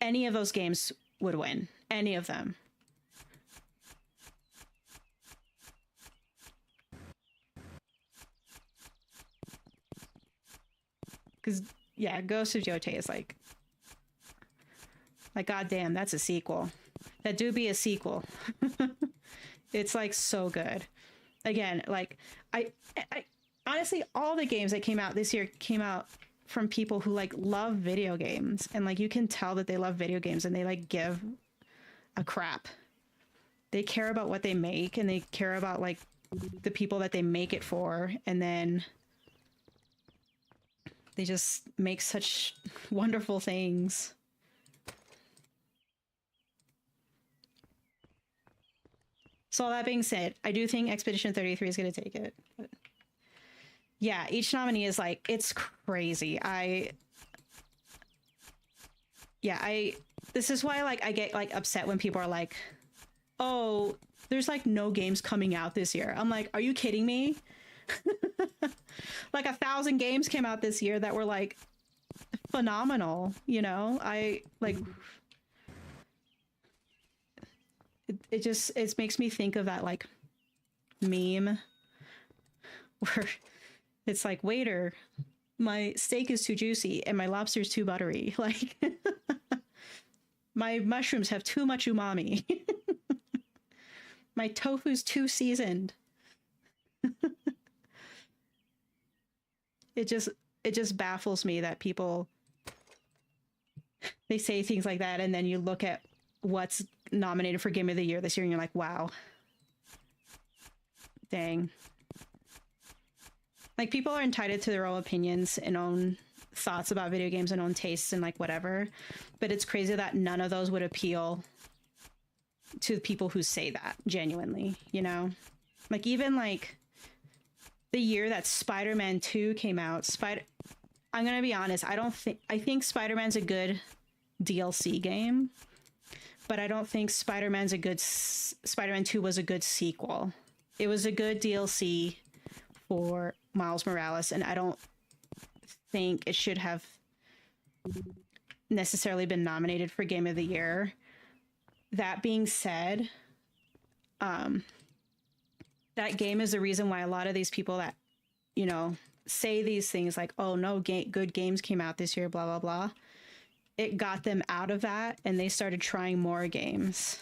[SPEAKER 1] Any of those games would win. Any of them. Because, yeah, Ghost of Yotei is like, goddamn, that's a sequel. That do be a sequel. It's like so good. Again, like I honestly, all the games that came out this year came out from people who like love video games, and like you can tell that they love video games and they like give a crap. They care about what they make and they care about like the people that they make it for, and then They just make such wonderful things. So all that being said, I do think Expedition 33 is going to take it. But yeah, each nominee is like, it's crazy. This is why like I get like upset when people are like, oh, there's like no games coming out this year. I'm like, are you kidding me? Like 1,000 games came out this year that were like phenomenal, you know? I like it makes me think of that like meme where it's like, waiter, my steak is too juicy and my lobster's too buttery. Like my mushrooms have too much umami. My tofu's too seasoned. It just baffles me that people, they say things like that and then you look at what's nominated for Game of the Year this year and you're like, wow. Dang. Like, people are entitled to their own opinions and own thoughts about video games and own tastes and like whatever, but it's crazy that none of those would appeal to people who say that genuinely, you know? Like, even like the year that Spider-Man 2 came out, I'm gonna be honest, I think Spider-Man's a good DLC game, but I don't think Spider-Man 2 was a good sequel. It was a good DLC for Miles Morales, and I don't think it should have necessarily been nominated for Game of the Year. That being said, that game is the reason why a lot of these people that, you know, say these things like, oh, no good games came out this year, blah, blah, blah. It got them out of that, and they started trying more games.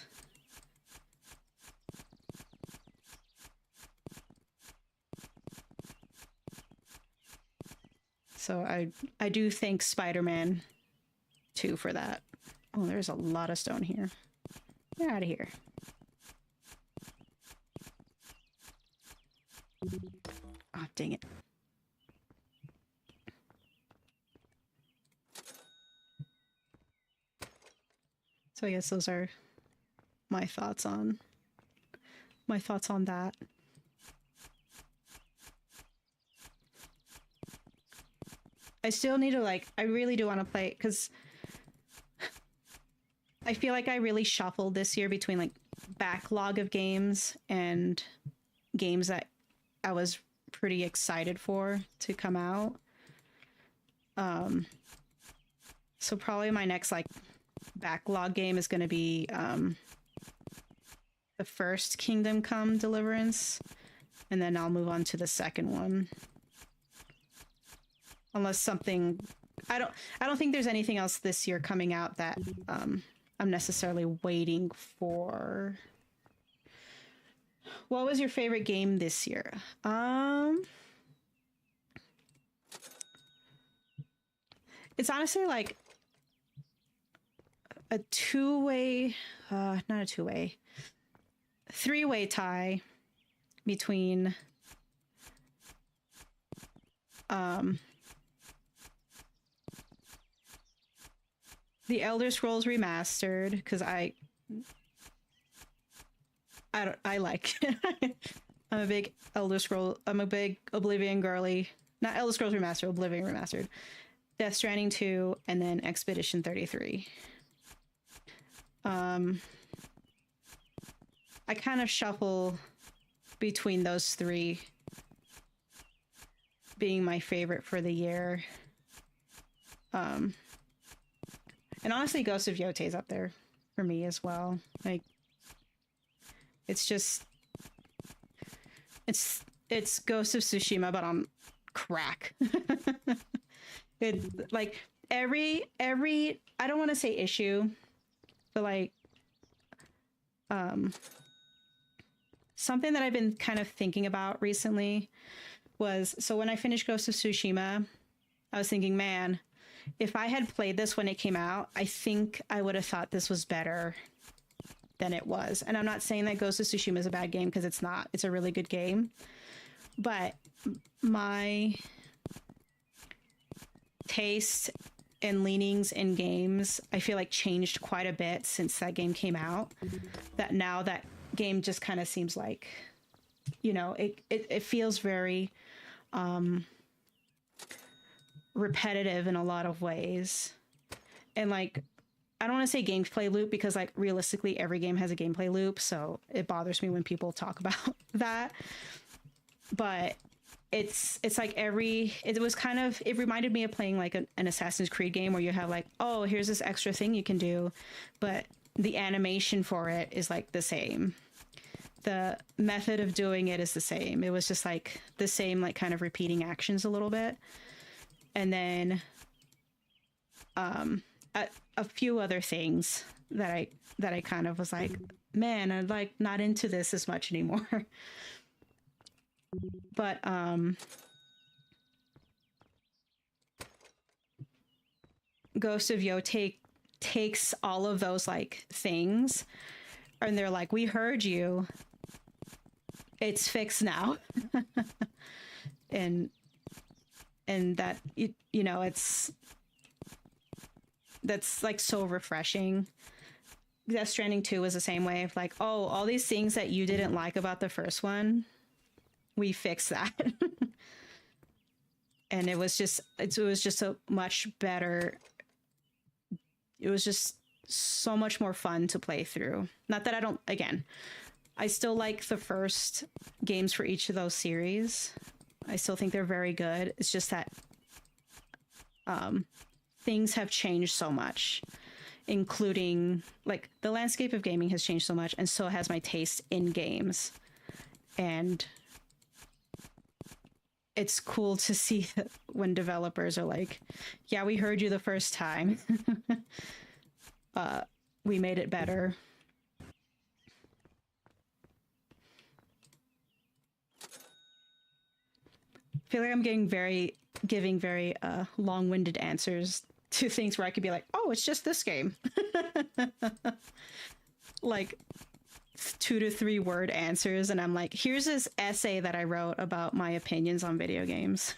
[SPEAKER 1] So I do thank Spider-Man 2 for that. Oh, there's a lot of stone here. Get out of here. Oh, dang it. So I guess those are my thoughts on that. I still need to like, I really do want to play, because I feel like I really shuffled this year between like backlog of games and games that I was pretty excited for to come out. So probably my next like backlog game is going to be the first Kingdom Come Deliverance, and then I'll move on to the second one. Unless something, I don't think there's anything else this year coming out that I'm necessarily waiting for. What was your favorite game this year? It's honestly like a two-way, not a two-way, three-way tie between The Elder Scrolls Remastered, because I like I'm a big Oblivion girly. Not Elder Scrolls Remastered, Oblivion Remastered. Death Stranding 2, and then Expedition 33. I kind of shuffle between those three being my favorite for the year. And honestly, Ghost of Yotei is up there for me as well. Like, it's just, it's Ghost of Tsushima, but on crack. It like every I don't want to say issue, but like something that I've been kind of thinking about recently was, so when I finished Ghost of Tsushima, I was thinking, man, if I had played this when it came out, I think I would have thought this was better than it was. And I'm not saying that Ghost of Tsushima is a bad game, because it's not. It's a really good game. But my taste and leanings in games, I feel like changed quite a bit since that game came out. That now that game just kind of seems like, you know, it feels very repetitive in a lot of ways. And like, I don't want to say gameplay loop because like realistically every game has a gameplay loop, so it bothers me when people talk about that. But it's like it was kind of, it reminded me of playing like an Assassin's Creed game where you have like, oh, here's this extra thing you can do, but the animation for it is like the same. The method of doing it is the same. It was just like the same, like kind of repeating actions a little bit. And then a few other things that I kind of was like, man, I'm like not into this as much anymore. But Ghost of Yo takes all of those like things, and they're like, we heard you, it's fixed now. and that you know, that's like so refreshing. Death Stranding 2 was the same way of like, oh, all these things that you didn't like about the first one, we fixed that. And it was just a much better, it was just so much more fun to play through. Not that I don't, again, I still like the first games for each of those series. I still think they're very good. It's just that things have changed so much, including like the landscape of gaming has changed so much, and so has my taste in games. And it's cool to see that when developers are like, yeah, we heard you the first time. We made it better. I feel like I'm giving very long-winded answers to things where I could be like, oh, it's just this game. Like 2 to 3 word answers, and I'm like, here's this essay that I wrote about my opinions on video games.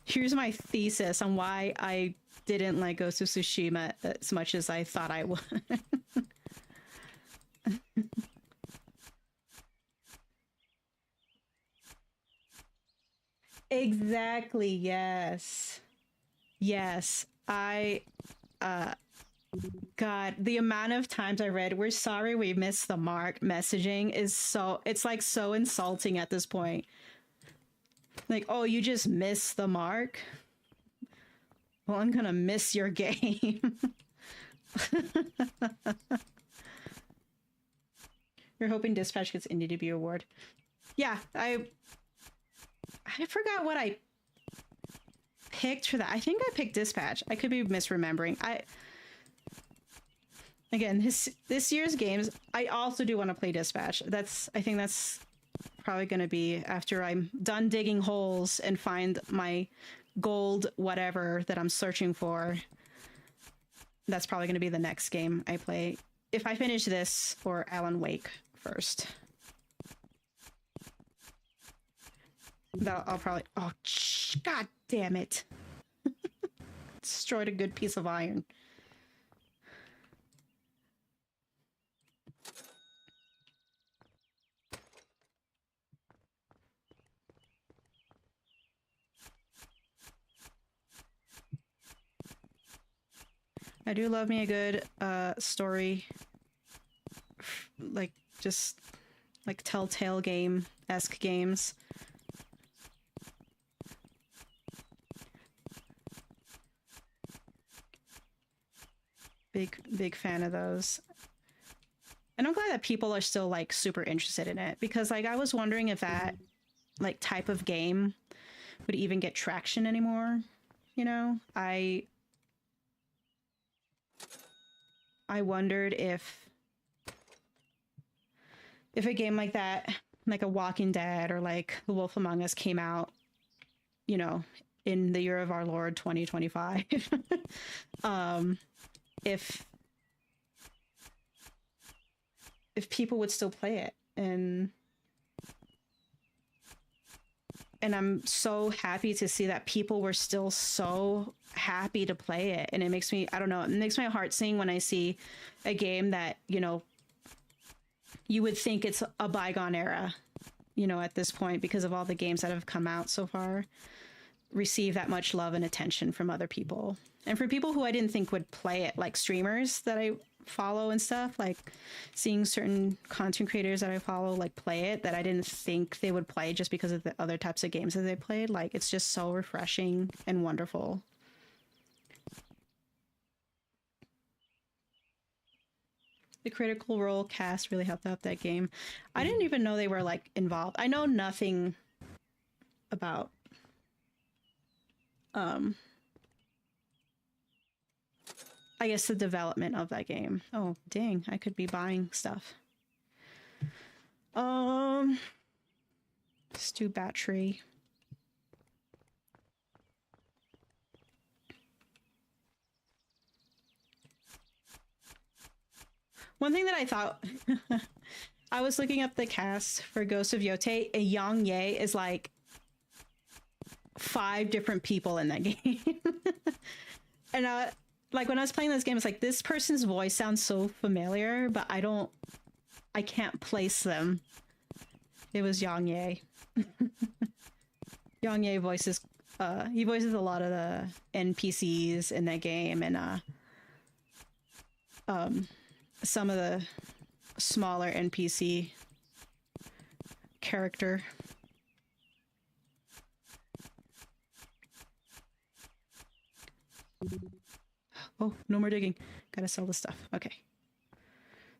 [SPEAKER 1] Here's my thesis on why I didn't like Ghost of Tsushima as much as I thought I would. Exactly, yes. Yes. God, the amount of times I read, we're sorry we missed the mark messaging is so, it's like so insulting at this point. Like, oh, you just missed the mark? Well, I'm gonna miss your game. You're hoping Dispatch gets Indie Debut Award. Yeah, I forgot what I picked for that. I think I picked Dispatch. I could be misremembering. Again, this year's games, I also do want to play Dispatch. I think that's probably going to be after I'm done digging holes and find my gold whatever that I'm searching for. That's probably going to be the next game I play. If I finish this or Alan Wake first. I'll probably... Oh, god damn it. Destroyed a good piece of iron. I do love me a good story, like just like Telltale game-esque games. Big fan of those. And I'm glad that people are still like super interested in it, because like I was wondering if that like type of game would even get traction anymore. You know, I wondered if a game like that, like a Walking Dead or like The Wolf Among Us came out, you know, in the year of our Lord 2025, if people would still play it. And And I'm so happy to see that people were still so happy to play it. And it makes me, I don't know, it makes my heart sing when I see a game that, you know, you would think it's a bygone era, you know, at this point, because of all the games that have come out so far, receive that much love and attention from other people. And for people who I didn't think would play it, like streamers that I follow and stuff, like seeing certain content creators that I follow like play it that I didn't think they would play just because of the other types of games that they played, like it's just so refreshing and wonderful. The Critical Role cast really helped out that game. I didn't even know they were like involved. I know nothing about I guess the development of that game. Oh, dang, I could be buying stuff. Stew battery. One thing that I thought, I was looking up the cast for Ghost of Yote, and Yang Ye is like 5 different people in that game. And like when I was playing this game, it's like this person's voice sounds so familiar, but I can't place them. It was Yang Ye. Yang Ye voices, he voices a lot of the NPCs in that game, and some of the smaller NPC character. Oh, no more digging. Gotta sell the stuff. Okay.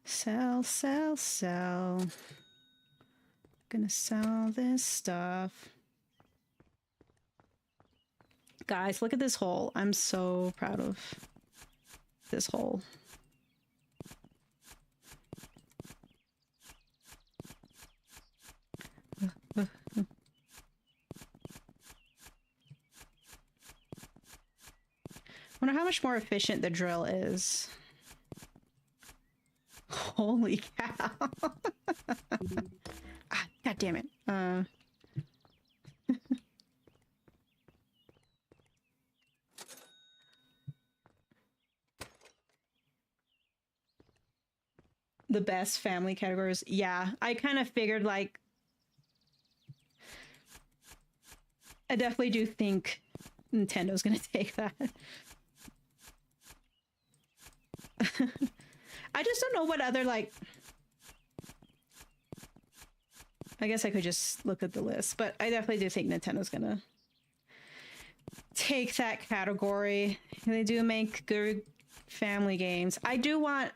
[SPEAKER 1] Sell, sell, sell. Gonna sell this stuff. Guys, look at this hole. I'm so proud of this hole. Wonder how much more efficient the drill is. Holy cow. Ah, God damn it. The best family categories. Yeah, I kind of figured, like, I definitely do think Nintendo's gonna take that. I just don't know what other, like, I guess I could just look at the list, but I definitely do think Nintendo's gonna take that category. They do make good family games. I do want,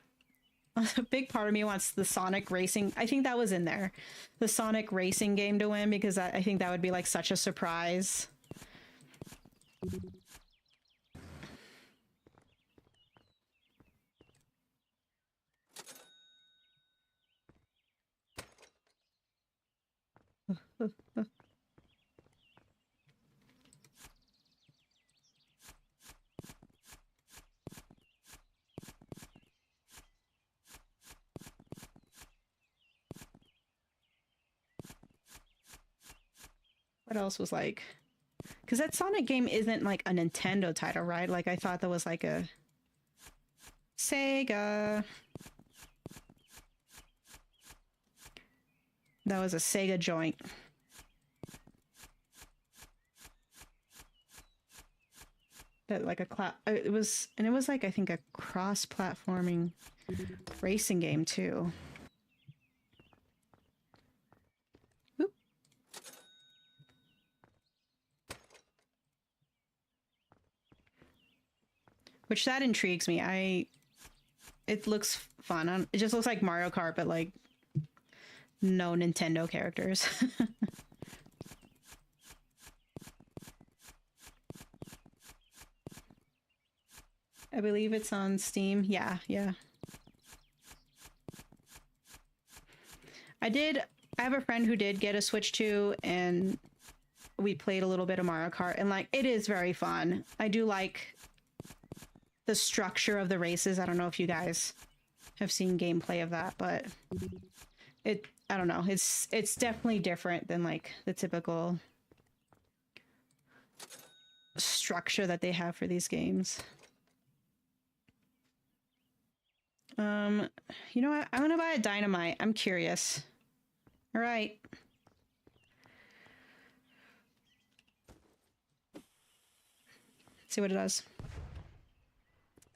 [SPEAKER 1] a big part of me wants the Sonic Racing. I think that was in there. The Sonic Racing game to win, because I think that would be like such a surprise. What else was like? Because that Sonic game isn't like a Nintendo title, right? Like I thought that was like a Sega. That was a Sega joint. That like it was, and it was like, I think a cross-platforming racing game too. Oop. Which that intrigues me. It looks fun. It just looks like Mario Kart, but like no Nintendo characters. I believe it's on Steam. Yeah, yeah. I have a friend who did get a Switch 2, and we played a little bit of Mario Kart, and like it is very fun. I do like the structure of the races. I don't know if you guys have seen gameplay of that, but I don't know. It's definitely different than like the typical structure that they have for these games. You know what? I'm gonna buy a dynamite. I'm curious. All right. See what it does.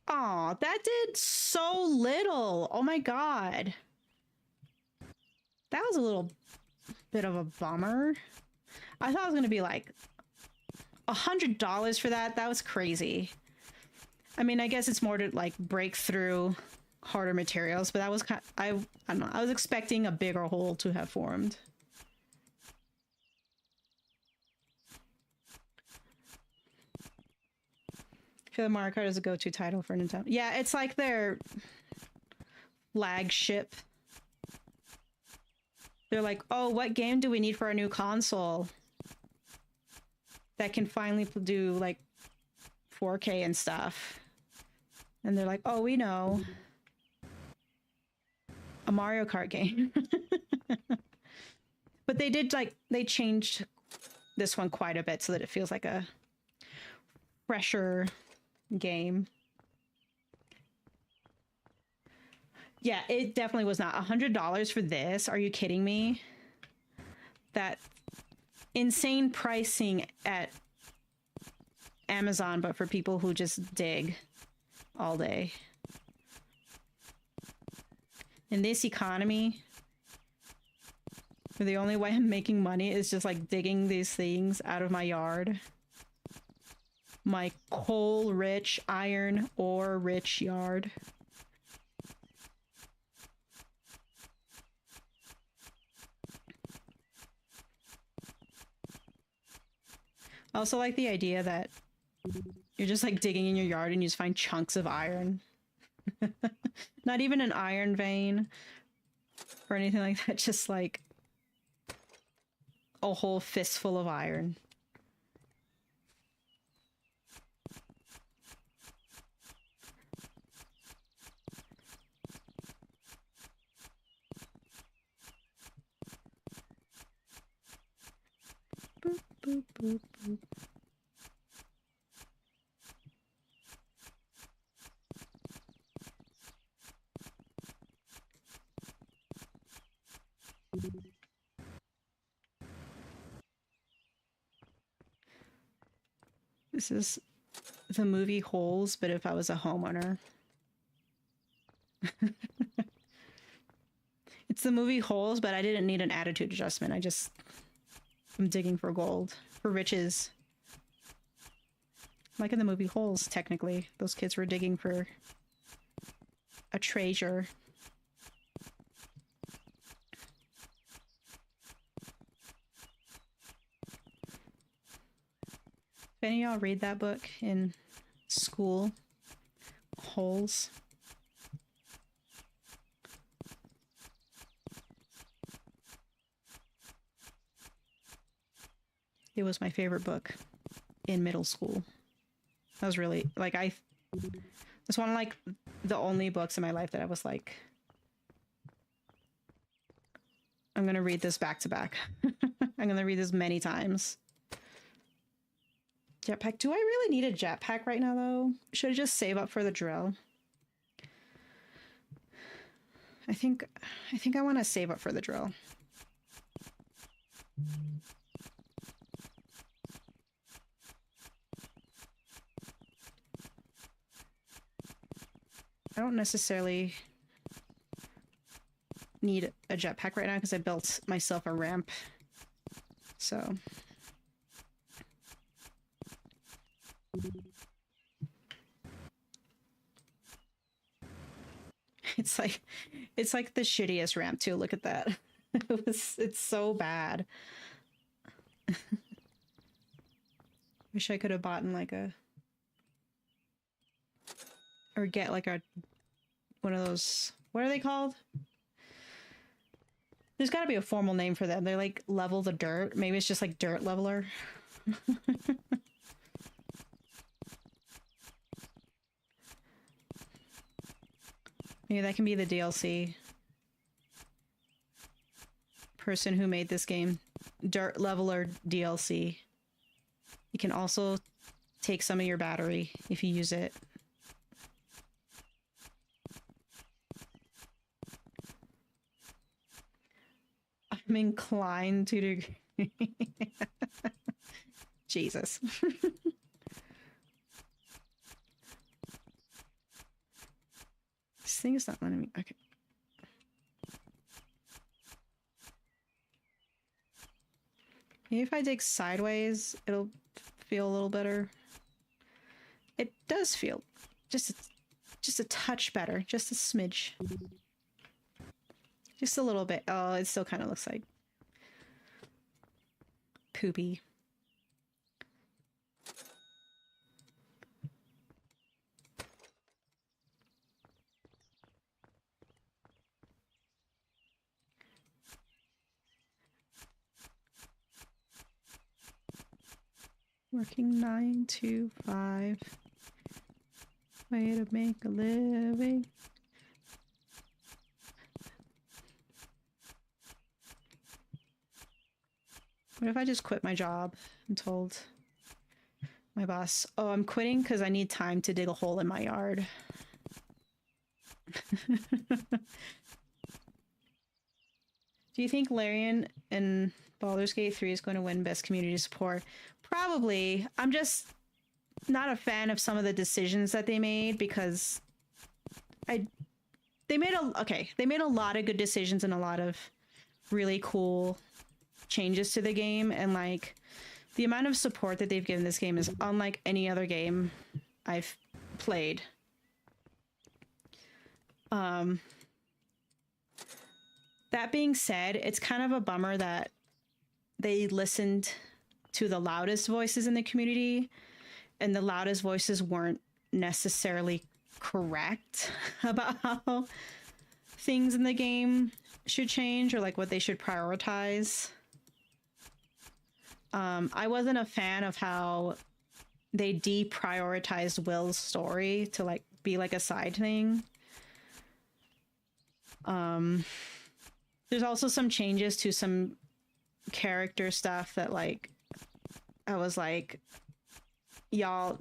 [SPEAKER 1] Aw, that did so little. Oh my god. That was a little bit of a bummer. I thought it was gonna be like $100 for that. That was crazy. I mean, I guess it's more to like break through harder materials, but that was kind of, I don't know. I was expecting a bigger hole to have formed. I feel like Mario Kart is a go-to title for Nintendo. Yeah, it's like their flagship. They're like, oh, what game do we need for our new console that can finally do like 4K and stuff? And they're like, oh, we know. A Mario Kart game. But they did like, they changed this one quite a bit so that it feels like a fresher game. Yeah, it definitely was not $100 for this. Are you kidding me? That insane pricing at Amazon, but for people who just dig all day. In this economy, where the only way I'm making money is just like digging these things out of my yard. My coal-rich, iron ore-rich yard. I also like the idea that you're just like digging in your yard and you just find chunks of iron. Not even an iron vein or anything like that, just like a whole fistful of iron. Boop, boop, boop, boop. This is the movie Holes, but if I was a homeowner. It's the movie Holes, but I didn't need an attitude adjustment. I'm digging for gold, for riches. Like in the movie Holes, technically. Those kids were digging for a treasure. Did any of y'all read that book in school? Holes. It was my favorite book in middle school. I was really, like, it's one of, like, the only books in my life that I was like, I'm gonna read this back to back. I'm gonna read this many times. Jetpack. Do I really need a jetpack right now, though? Should I just save up for the drill? I think I want to save up for the drill. I don't necessarily need a jetpack right now because I built myself a ramp. So... It's like the shittiest ramp too. Look at that. It's so bad. Wish I could have bought like or get like one of those, what are they called? There's got to be a formal name for them. They like level the dirt. Maybe it's just like dirt leveler. Maybe that can be the DLC. Person who made this game. Dirt Leveler DLC. You can also take some of your battery if you use it. I'm inclined to agree. Jesus. This thing is not letting me. Okay. Maybe if I dig sideways, it'll feel a little better. It does feel just a touch better, just a smidge. Just a little bit. Oh, it still kind of looks like poopy. Working 9 to 5. Way to make a living. What if I just quit my job and told my boss, oh, I'm quitting because I need time to dig a hole in my yard. Do you think Larian in Baldur's Gate 3 is going to win Best Community Support? Probably. I'm just not a fan of some of the decisions that they made because they made a lot of good decisions and a lot of really cool changes to the game, and like the amount of support that they've given this game is unlike any other game I've played. That being said, it's kind of a bummer that they listened to the loudest voices in the community, and the loudest voices weren't necessarily correct about how things in the game should change or like what they should prioritize. I wasn't a fan of how they deprioritized Will's story to like be like a side thing. There's also some changes to some character stuff that like I was like, y'all,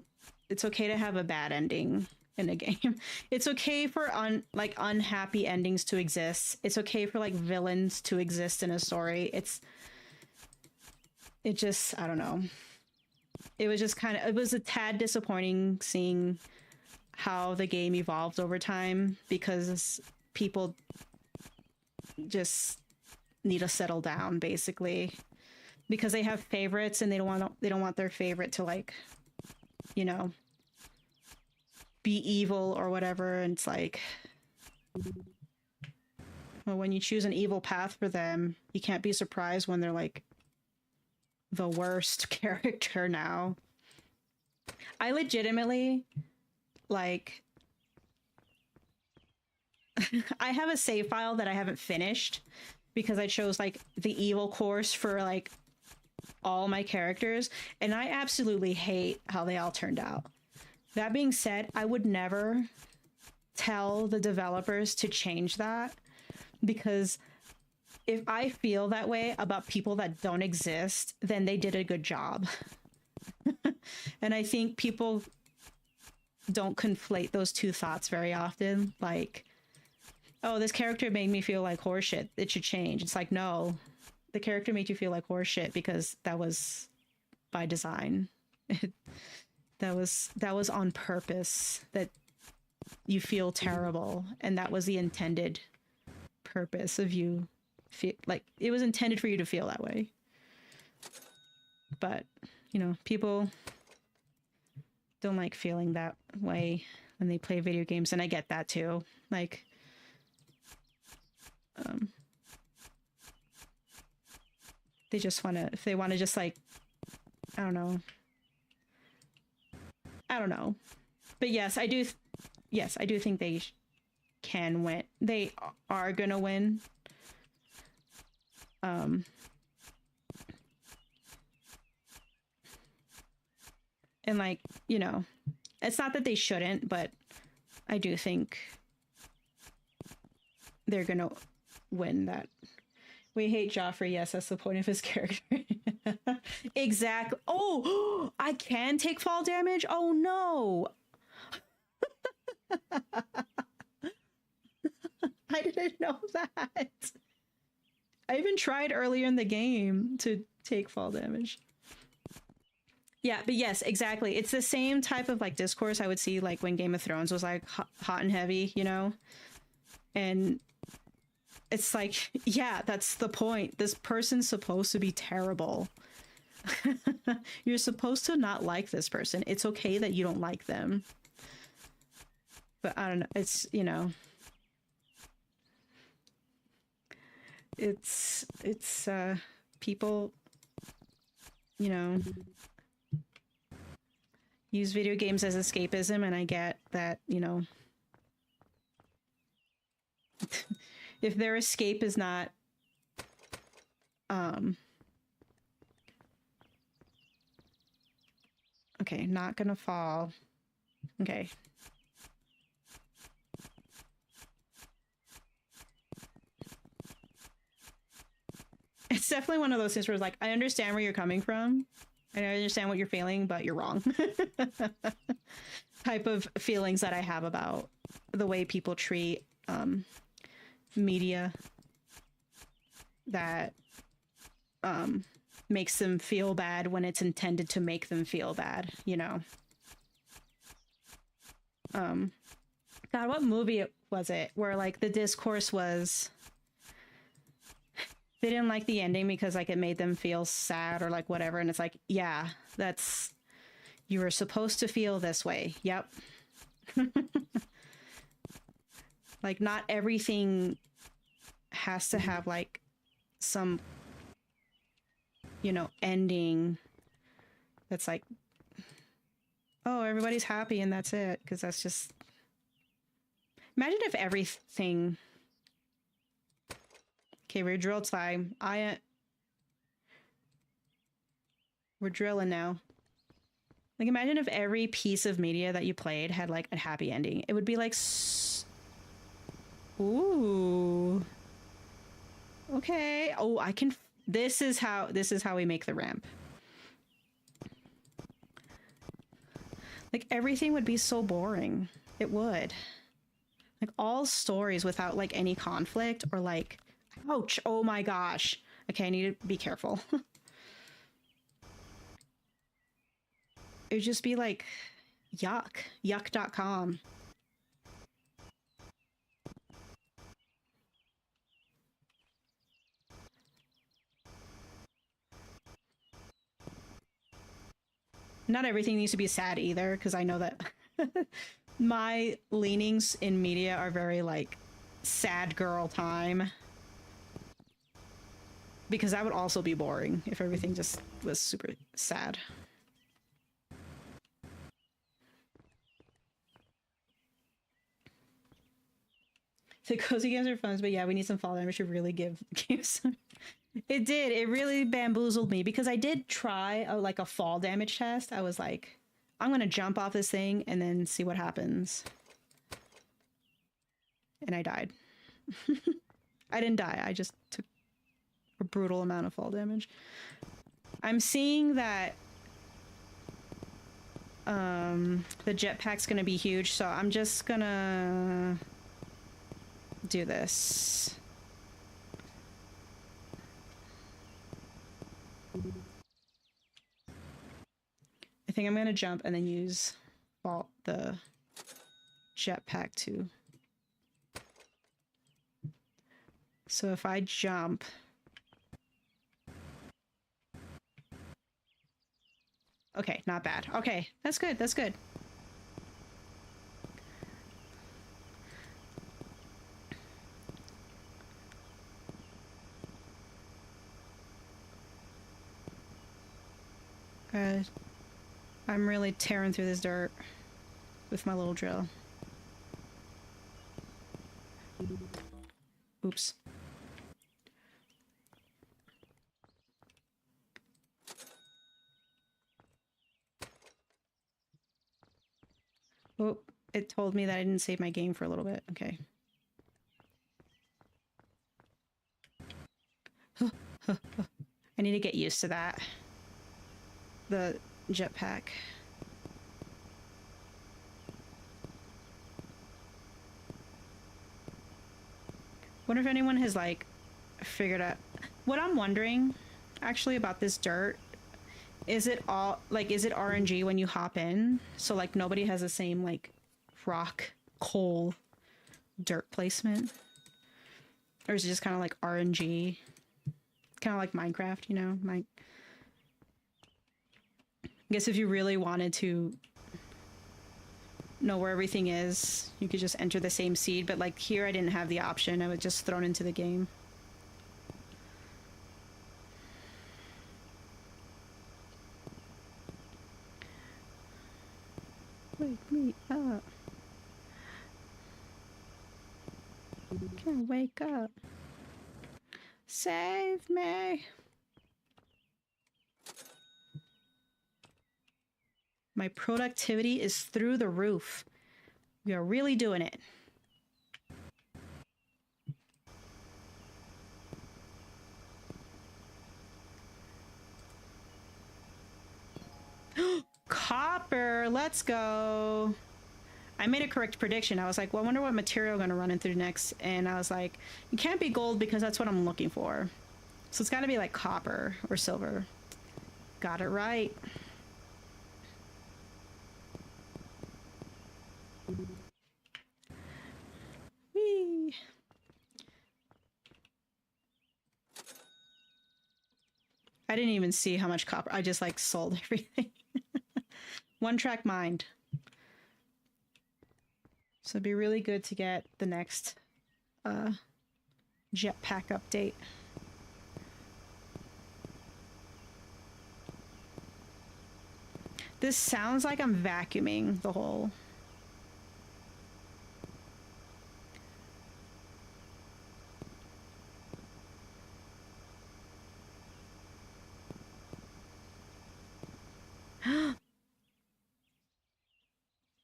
[SPEAKER 1] it's okay to have a bad ending in a game. It's okay for unhappy endings to exist. It's okay for like villains to exist in a story. It just, I don't know. It was just it was a tad disappointing seeing how the game evolved over time because people just need to settle down basically because they have favorites and they don't want their favorite to like, you know, be evil or whatever. And it's like, well, when you choose an evil path for them, you can't be surprised when they're like the worst character now. I legitimately like I have a save file that I haven't finished because I chose like the evil course for like all my characters, and I absolutely hate how they all turned out. That being said, I would never tell the developers to change that because if I feel that way about people that don't exist, then they did a good job. And I think people don't conflate those two thoughts very often. Like, oh, this character made me feel like horseshit, it should change. It's like, no, the character made you feel like horseshit because that was by design. That was on purpose, that you feel terrible, and that was the intended purpose of you. Like it was intended for you to feel that way. But you know, people don't like feeling that way when they play video games, and I get that too. Like they just want to, if they want to just like, I don't know, but yes, I do think they can win. They are gonna win. And like, you know, it's not that they shouldn't, but I do think they're gonna win that. We hate Joffrey. Yes, that's the point of his character. Exactly. Oh, I can take fall damage? Oh no. I didn't know that. I even tried earlier in the game to take fall damage. Yeah, but yes, exactly. It's the same type of like discourse I would see like when Game of Thrones was like hot and heavy, you know? And it's like, yeah, that's the point. This person's supposed to be terrible. You're supposed to not like this person. It's okay that you don't like them. But I don't know. It's, you know, it's people, you know, use video games as escapism, and I get that, you know, if their escape is not okay, not gonna fall. Okay. It's definitely one of those things where it's like, I understand where you're coming from, and I understand what you're feeling, but you're wrong. Type of feelings that I have about the way people treat media that makes them feel bad when it's intended to make them feel bad, you know. God, what movie was it where like the discourse was they didn't like the ending because like it made them feel sad or like whatever, and it's like, yeah, that's, you were supposed to feel this way. Yep. Like not everything has to have like some, you know, ending that's like, oh, everybody's happy and that's it, because that's just, imagine if everything. Okay, we're drill time. We're drilling now. Like, imagine if every piece of media that you played had like a happy ending. It would be like, ooh. Okay. Oh, I can. This is how we make the ramp. Like everything would be so boring. It would. Like all stories without like any conflict or like, ouch, oh my gosh. Okay, I need to be careful. It would just be like, yuck. Yuck.com. Not everything needs to be sad either, because I know that my leanings in media are very like sad girl time. Because that would also be boring if everything just was super sad. The cozy games are fun, but yeah, we need some fall damage to really give games some. It did. It really bamboozled me because I did try like a fall damage test. I was like, I'm gonna jump off this thing and then see what happens. And I died. I didn't die. I just took a brutal amount of fall damage. I'm seeing that the jetpack's gonna be huge, so I'm just gonna do this. I think I'm gonna jump and then use the jetpack too. So if I jump, okay, not bad. Okay, that's good. That's good. Good. I'm really tearing through this dirt with my little drill. Oops. Oh, it told me that I didn't save my game for a little bit. Okay. need to get used to that. The jetpack. Wonder if anyone has like figured out what I'm wondering actually about this dirt. Is it all like, is it RNG when you hop in? So like nobody has the same like rock, coal, dirt placement? Or is it just kind of like RNG? Kind of like Minecraft, you know? I guess if you really wanted to know where everything is, you could just enter the same seed, but like here I didn't have the option. I was just thrown into the game. Wake me up. Can't wake up. Save me. My productivity is through the roof. We are really doing it. Copper, let's go. I made a correct prediction. I was like, well, I wonder what material I'm going to run into next. And I was like, it can't be gold because that's what I'm looking for. So it's got to be like copper or silver. Got it right. Whee. I didn't even see how much copper. I just like sold everything. One track mind. So it'd be really good to get the next jetpack update. This sounds like I'm vacuuming the hole.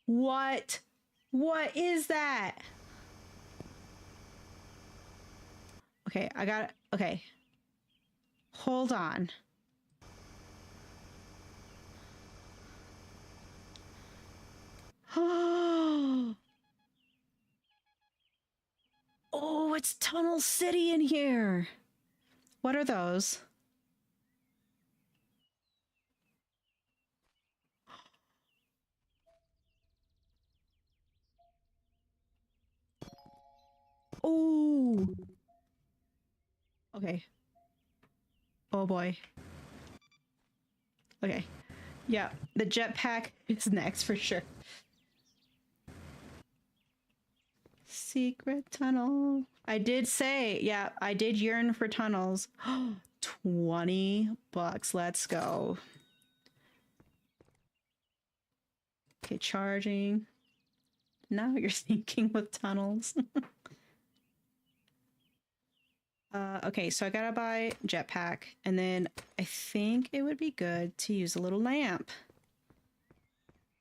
[SPEAKER 1] What? What is that? Okay, I got it. Okay. Hold on. Oh, it's Tunnel City in here. What are those? Oh. Okay. Oh boy. Okay. Yeah, the jetpack is next for sure. Secret tunnel. I did say, yeah, I did yearn for tunnels. $20. Let's go. Okay, charging. Now you're thinking with tunnels. Okay, so I gotta buy jetpack, and then I think it would be good to use a little lamp.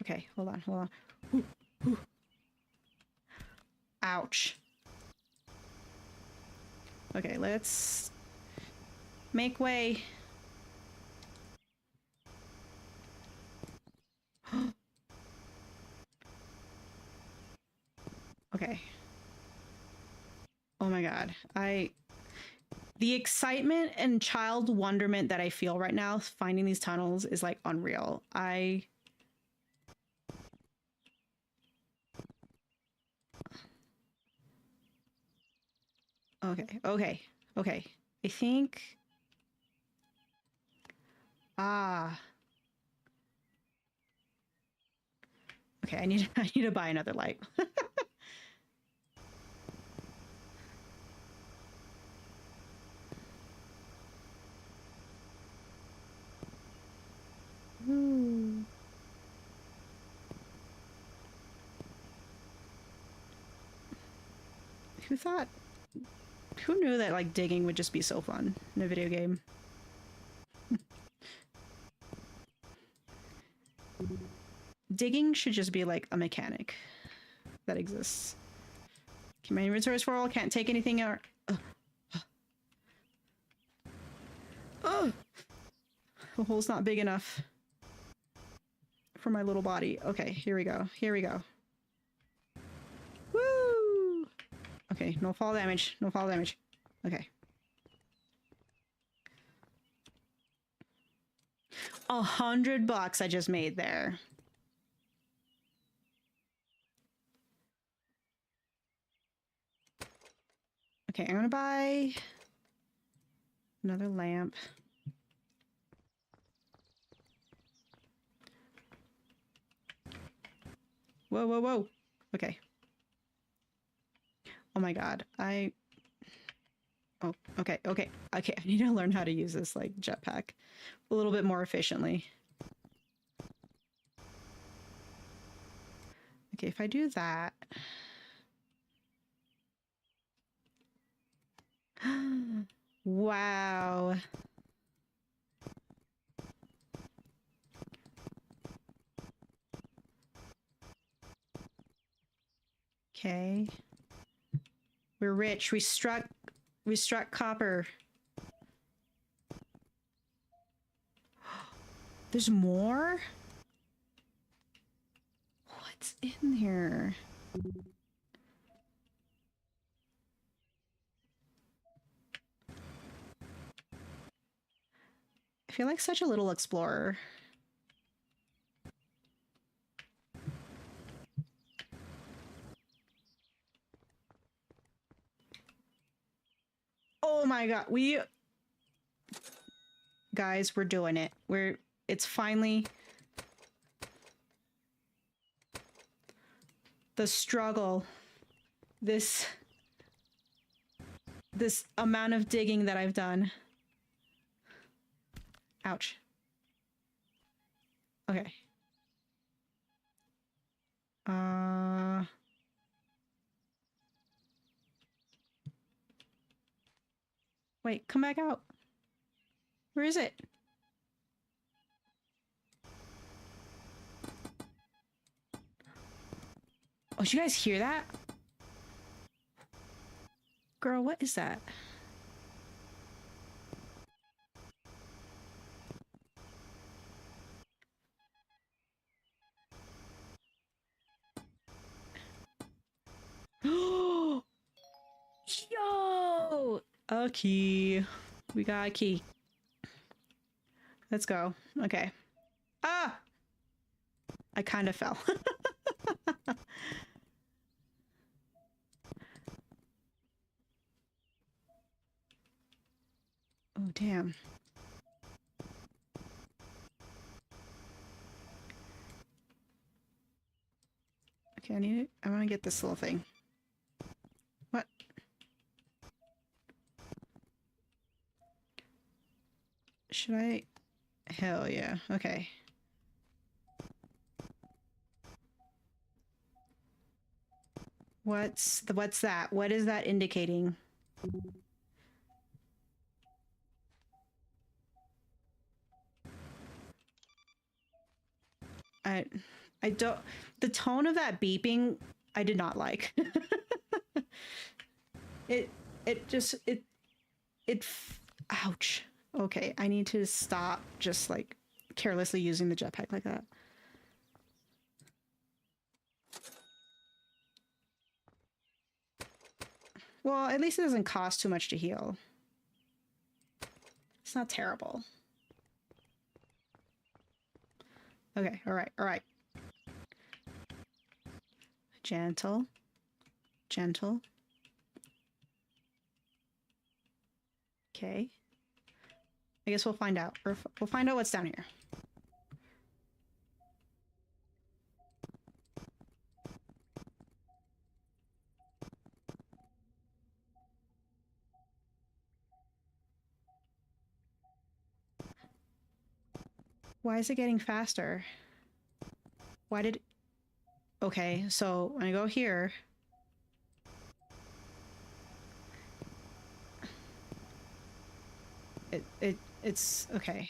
[SPEAKER 1] Okay, hold on, hold on. Ooh, ooh. Ouch. Okay, let's make way. Okay. Oh my god. The excitement and child wonderment that I feel right now finding these tunnels is like unreal. Okay. I think... Ah. Okay, I need to buy another light. Ooh. Who knew that like digging would just be so fun in a video game? Digging should just be like a mechanic that exists. Okay, my inventory is full, can't take anything out. Oh, The hole's not big enough for my little body. Okay, here we go. Here we go. Woo! Okay, no fall damage. No fall damage. Okay. $100 I just made there. Okay, I'm gonna buy another lamp. Whoa, whoa, whoa. Okay. Oh my god. Oh, okay, okay. Okay, I need to learn how to use this, like, jetpack a little bit more efficiently. Okay, if I do that... Wow. Okay. We're rich. We struck copper. There's more? What's in here? I feel like such a little explorer. Oh my god, guys, we're doing it. It's finally the struggle. This amount of digging that I've done. Ouch. Okay. Wait, come back out. Where is it? Oh, did you guys hear that? Girl, what is that? Yo! A key. We got a key. Let's go. Okay. Ah! I kind of fell. Oh, damn. Okay, I want to get this little thing. What? Should I? Hell yeah. Okay. What's that? What is that indicating? I don't, the tone of that beeping, I did not like. Ouch. Okay, I need to stop just like carelessly using the jetpack like that. Well, at least it doesn't cost too much to heal. It's not terrible. Okay, alright, alright. Gentle. Gentle. Okay. I guess we'll find out. Or we'll find out what's down here. Why is it getting faster? Why did... Okay, so when I go here... It's... okay.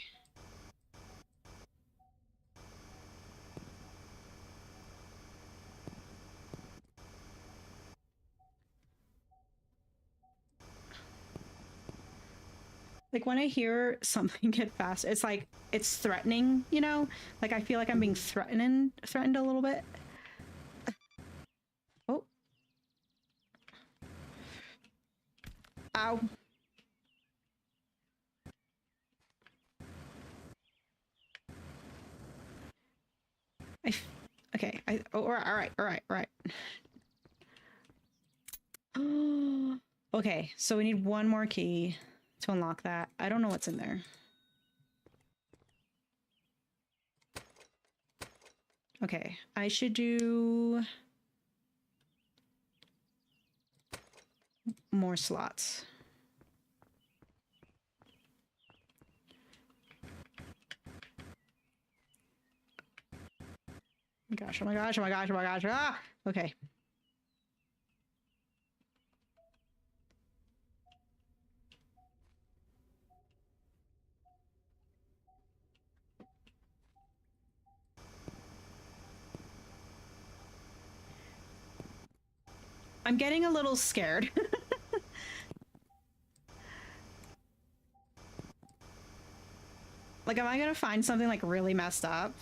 [SPEAKER 1] Like when I hear something get fast, it's like it's threatening, you know? Like I feel like I'm being threatened a little bit. Oh. Ow. Okay. Oh, all right. Okay, so we need one more key to unlock that. I don't know what's in there. Okay, I should do more slots. Oh my gosh, oh my gosh, oh my gosh, oh my gosh. Ah! Okay. I'm getting a little scared. Like, am I gonna find something like really messed up?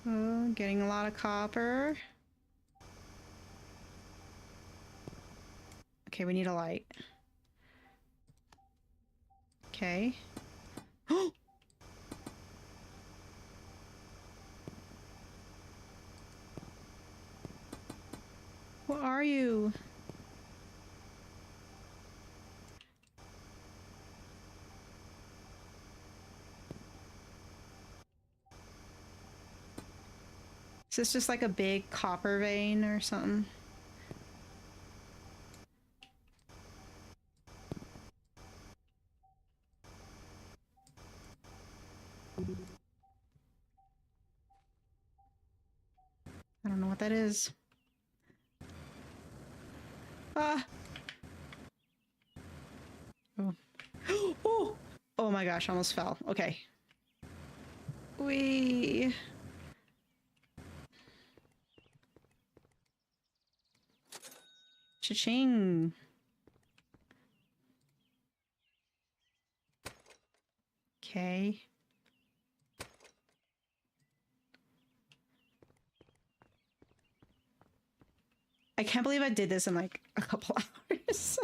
[SPEAKER 1] Oh, getting a lot of copper. Okay, we need a light. Okay. Oh! What are you? Is this just like a big copper vein or something? I don't know what that is. Ah! Oh. Oh! Oh my gosh, almost fell. Okay. Wee. Cha-ching. Okay. I can't believe I did this in like a couple hours.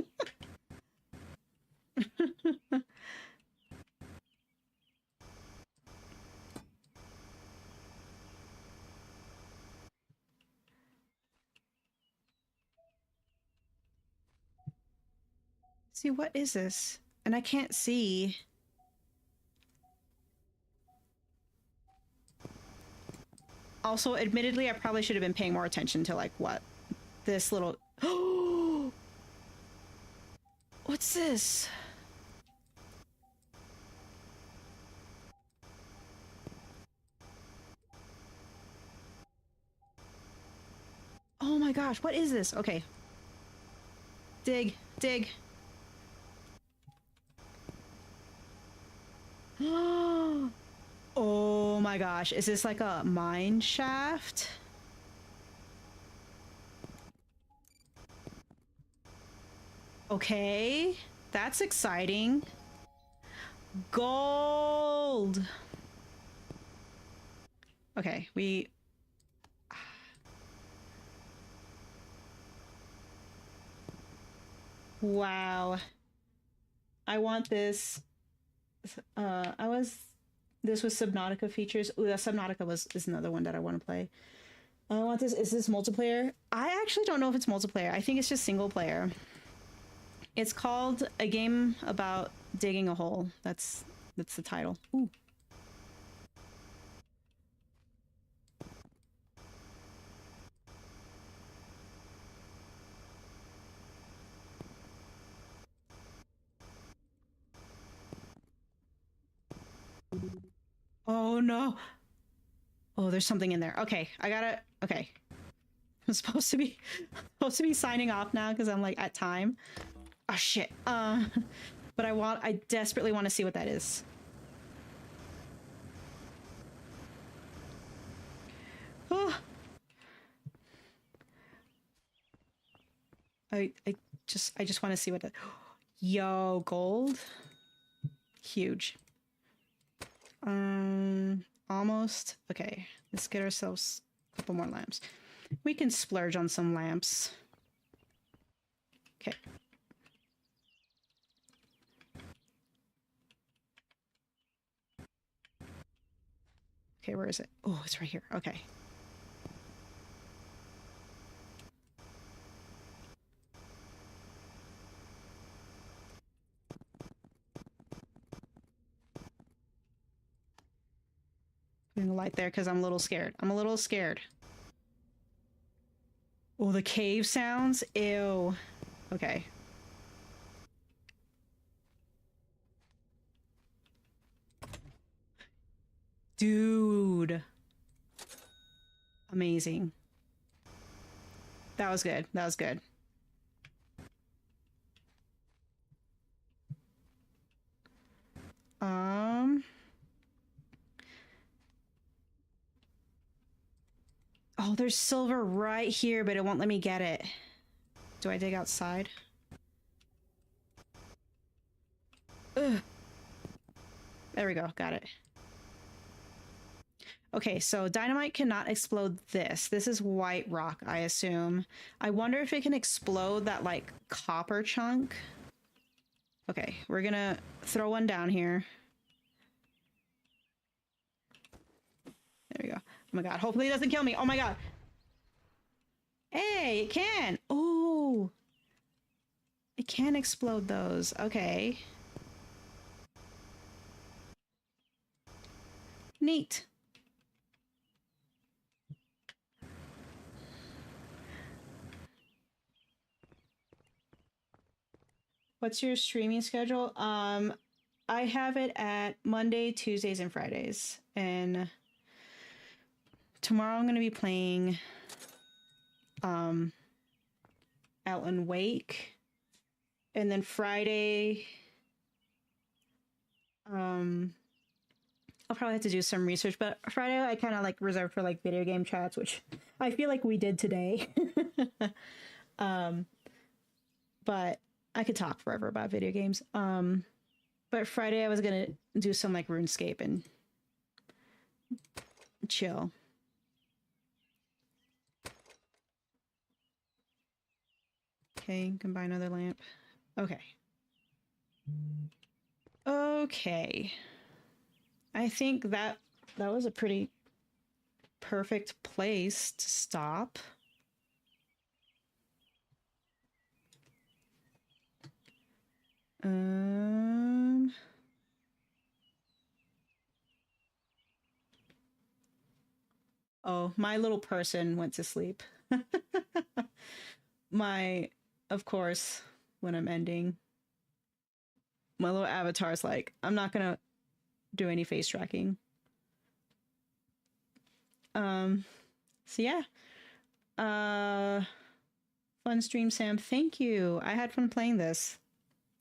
[SPEAKER 1] See, what is this? And I can't see. Also, admittedly, I probably should have been paying more attention to like what this little... Oh! What's this? Oh my gosh, what is this? Okay. Dig, dig. Oh my gosh, is this like a mine shaft? Okay, that's exciting. Gold! Okay, we... Wow. I want this. This was Subnautica features. Ooh, that Subnautica is another one that I want to play. I want this. Is this multiplayer? I actually don't know if it's multiplayer. I think it's just single player. It's called A Game About Digging a Hole. That's the title. Ooh. Oh no. Oh, there's something in there. Okay, I gotta. Okay, I'm supposed to be signing off now because I'm like at time. Oh shit. But I desperately want to see what that is. Oh. I just want to see what that. Yo, gold. Huge. Almost. Okay, let's get ourselves a couple more lamps. We can splurge on some lamps. Okay. Okay, where is it? Oh, it's right here. Okay. Putting a light there because I'm a little scared. I'm a little scared. Oh, the cave sounds? Ew. Okay. Dude. Amazing. That was good. That was good. Oh, there's silver right here, but it won't let me get it. Do I dig outside? Ugh. There we go. Got it. Okay, so dynamite cannot explode this. This is white rock, I assume. I wonder if it can explode that, like, copper chunk. Okay, we're gonna throw one down here. There we go. Oh my god, hopefully it doesn't kill me. Oh my god. Hey, it can. Oh. It can explode those. Okay. Neat. What's your streaming schedule? I have it at Monday, Tuesdays, and Fridays. And tomorrow I'm going to be playing Alan Wake. And then Friday, I'll probably have to do some research, but Friday I kind of like reserved for like video game chats, which I feel like we did today. But I could talk forever about video games. But Friday I was gonna do some like RuneScape and chill. Okay, combine another lamp. Okay. Okay. I think that was a pretty perfect place to stop. Oh, my little person went to sleep. Of course, when I'm ending, my little avatar's like, I'm not gonna do any face tracking. So yeah. Fun stream, Sam. Thank you. I had fun playing this.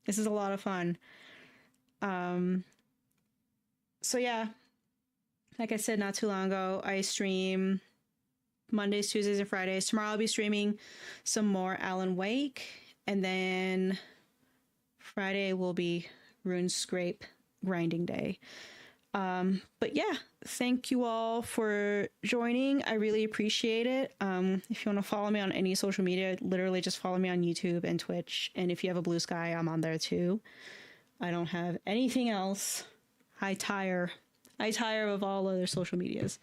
[SPEAKER 1] This is a lot of fun. So yeah, like I said not too long ago, I stream Mondays, Tuesdays, and Fridays. Tomorrow I'll be streaming some more Alan Wake, and then Friday will be RuneScape grinding day. But yeah, thank you all for joining. I really appreciate it. If you want to follow me on any social media, literally just follow me on YouTube and Twitch. And if you have a Bluesky, I'm on there too. I don't have anything else. I tire of all other social medias.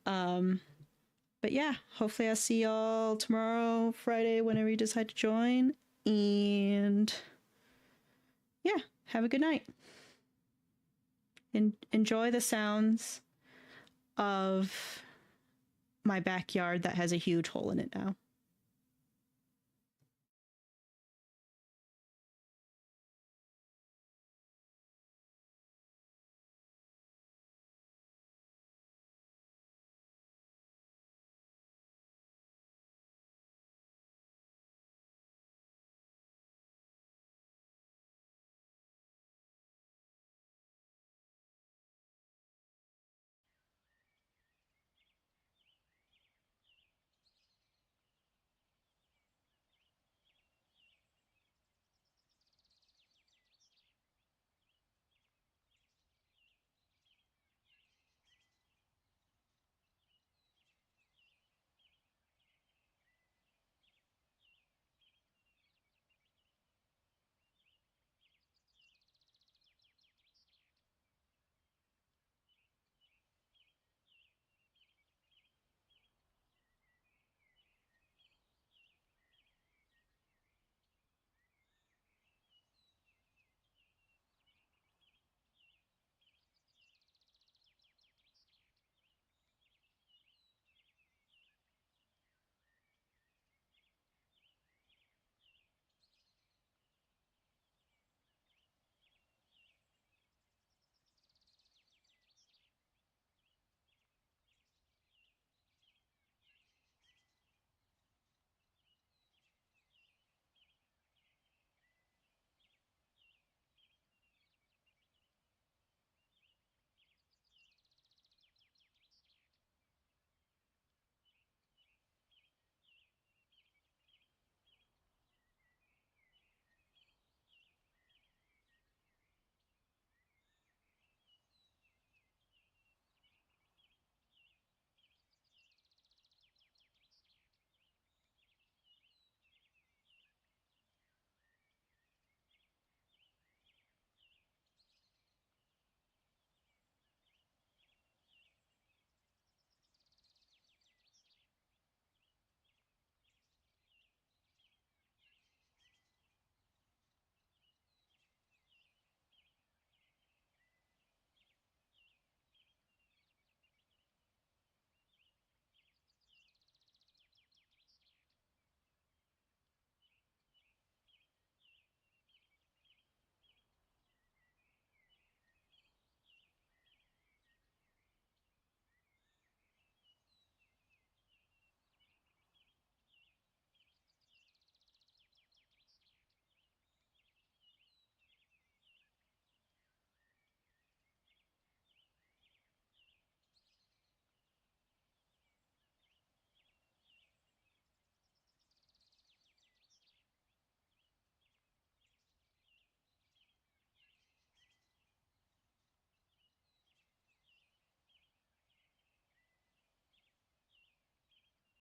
[SPEAKER 1] But yeah, hopefully I'll see y'all tomorrow, Friday, whenever you decide to join. And yeah, have a good night. And enjoy the sounds of my backyard that has a huge hole in it now.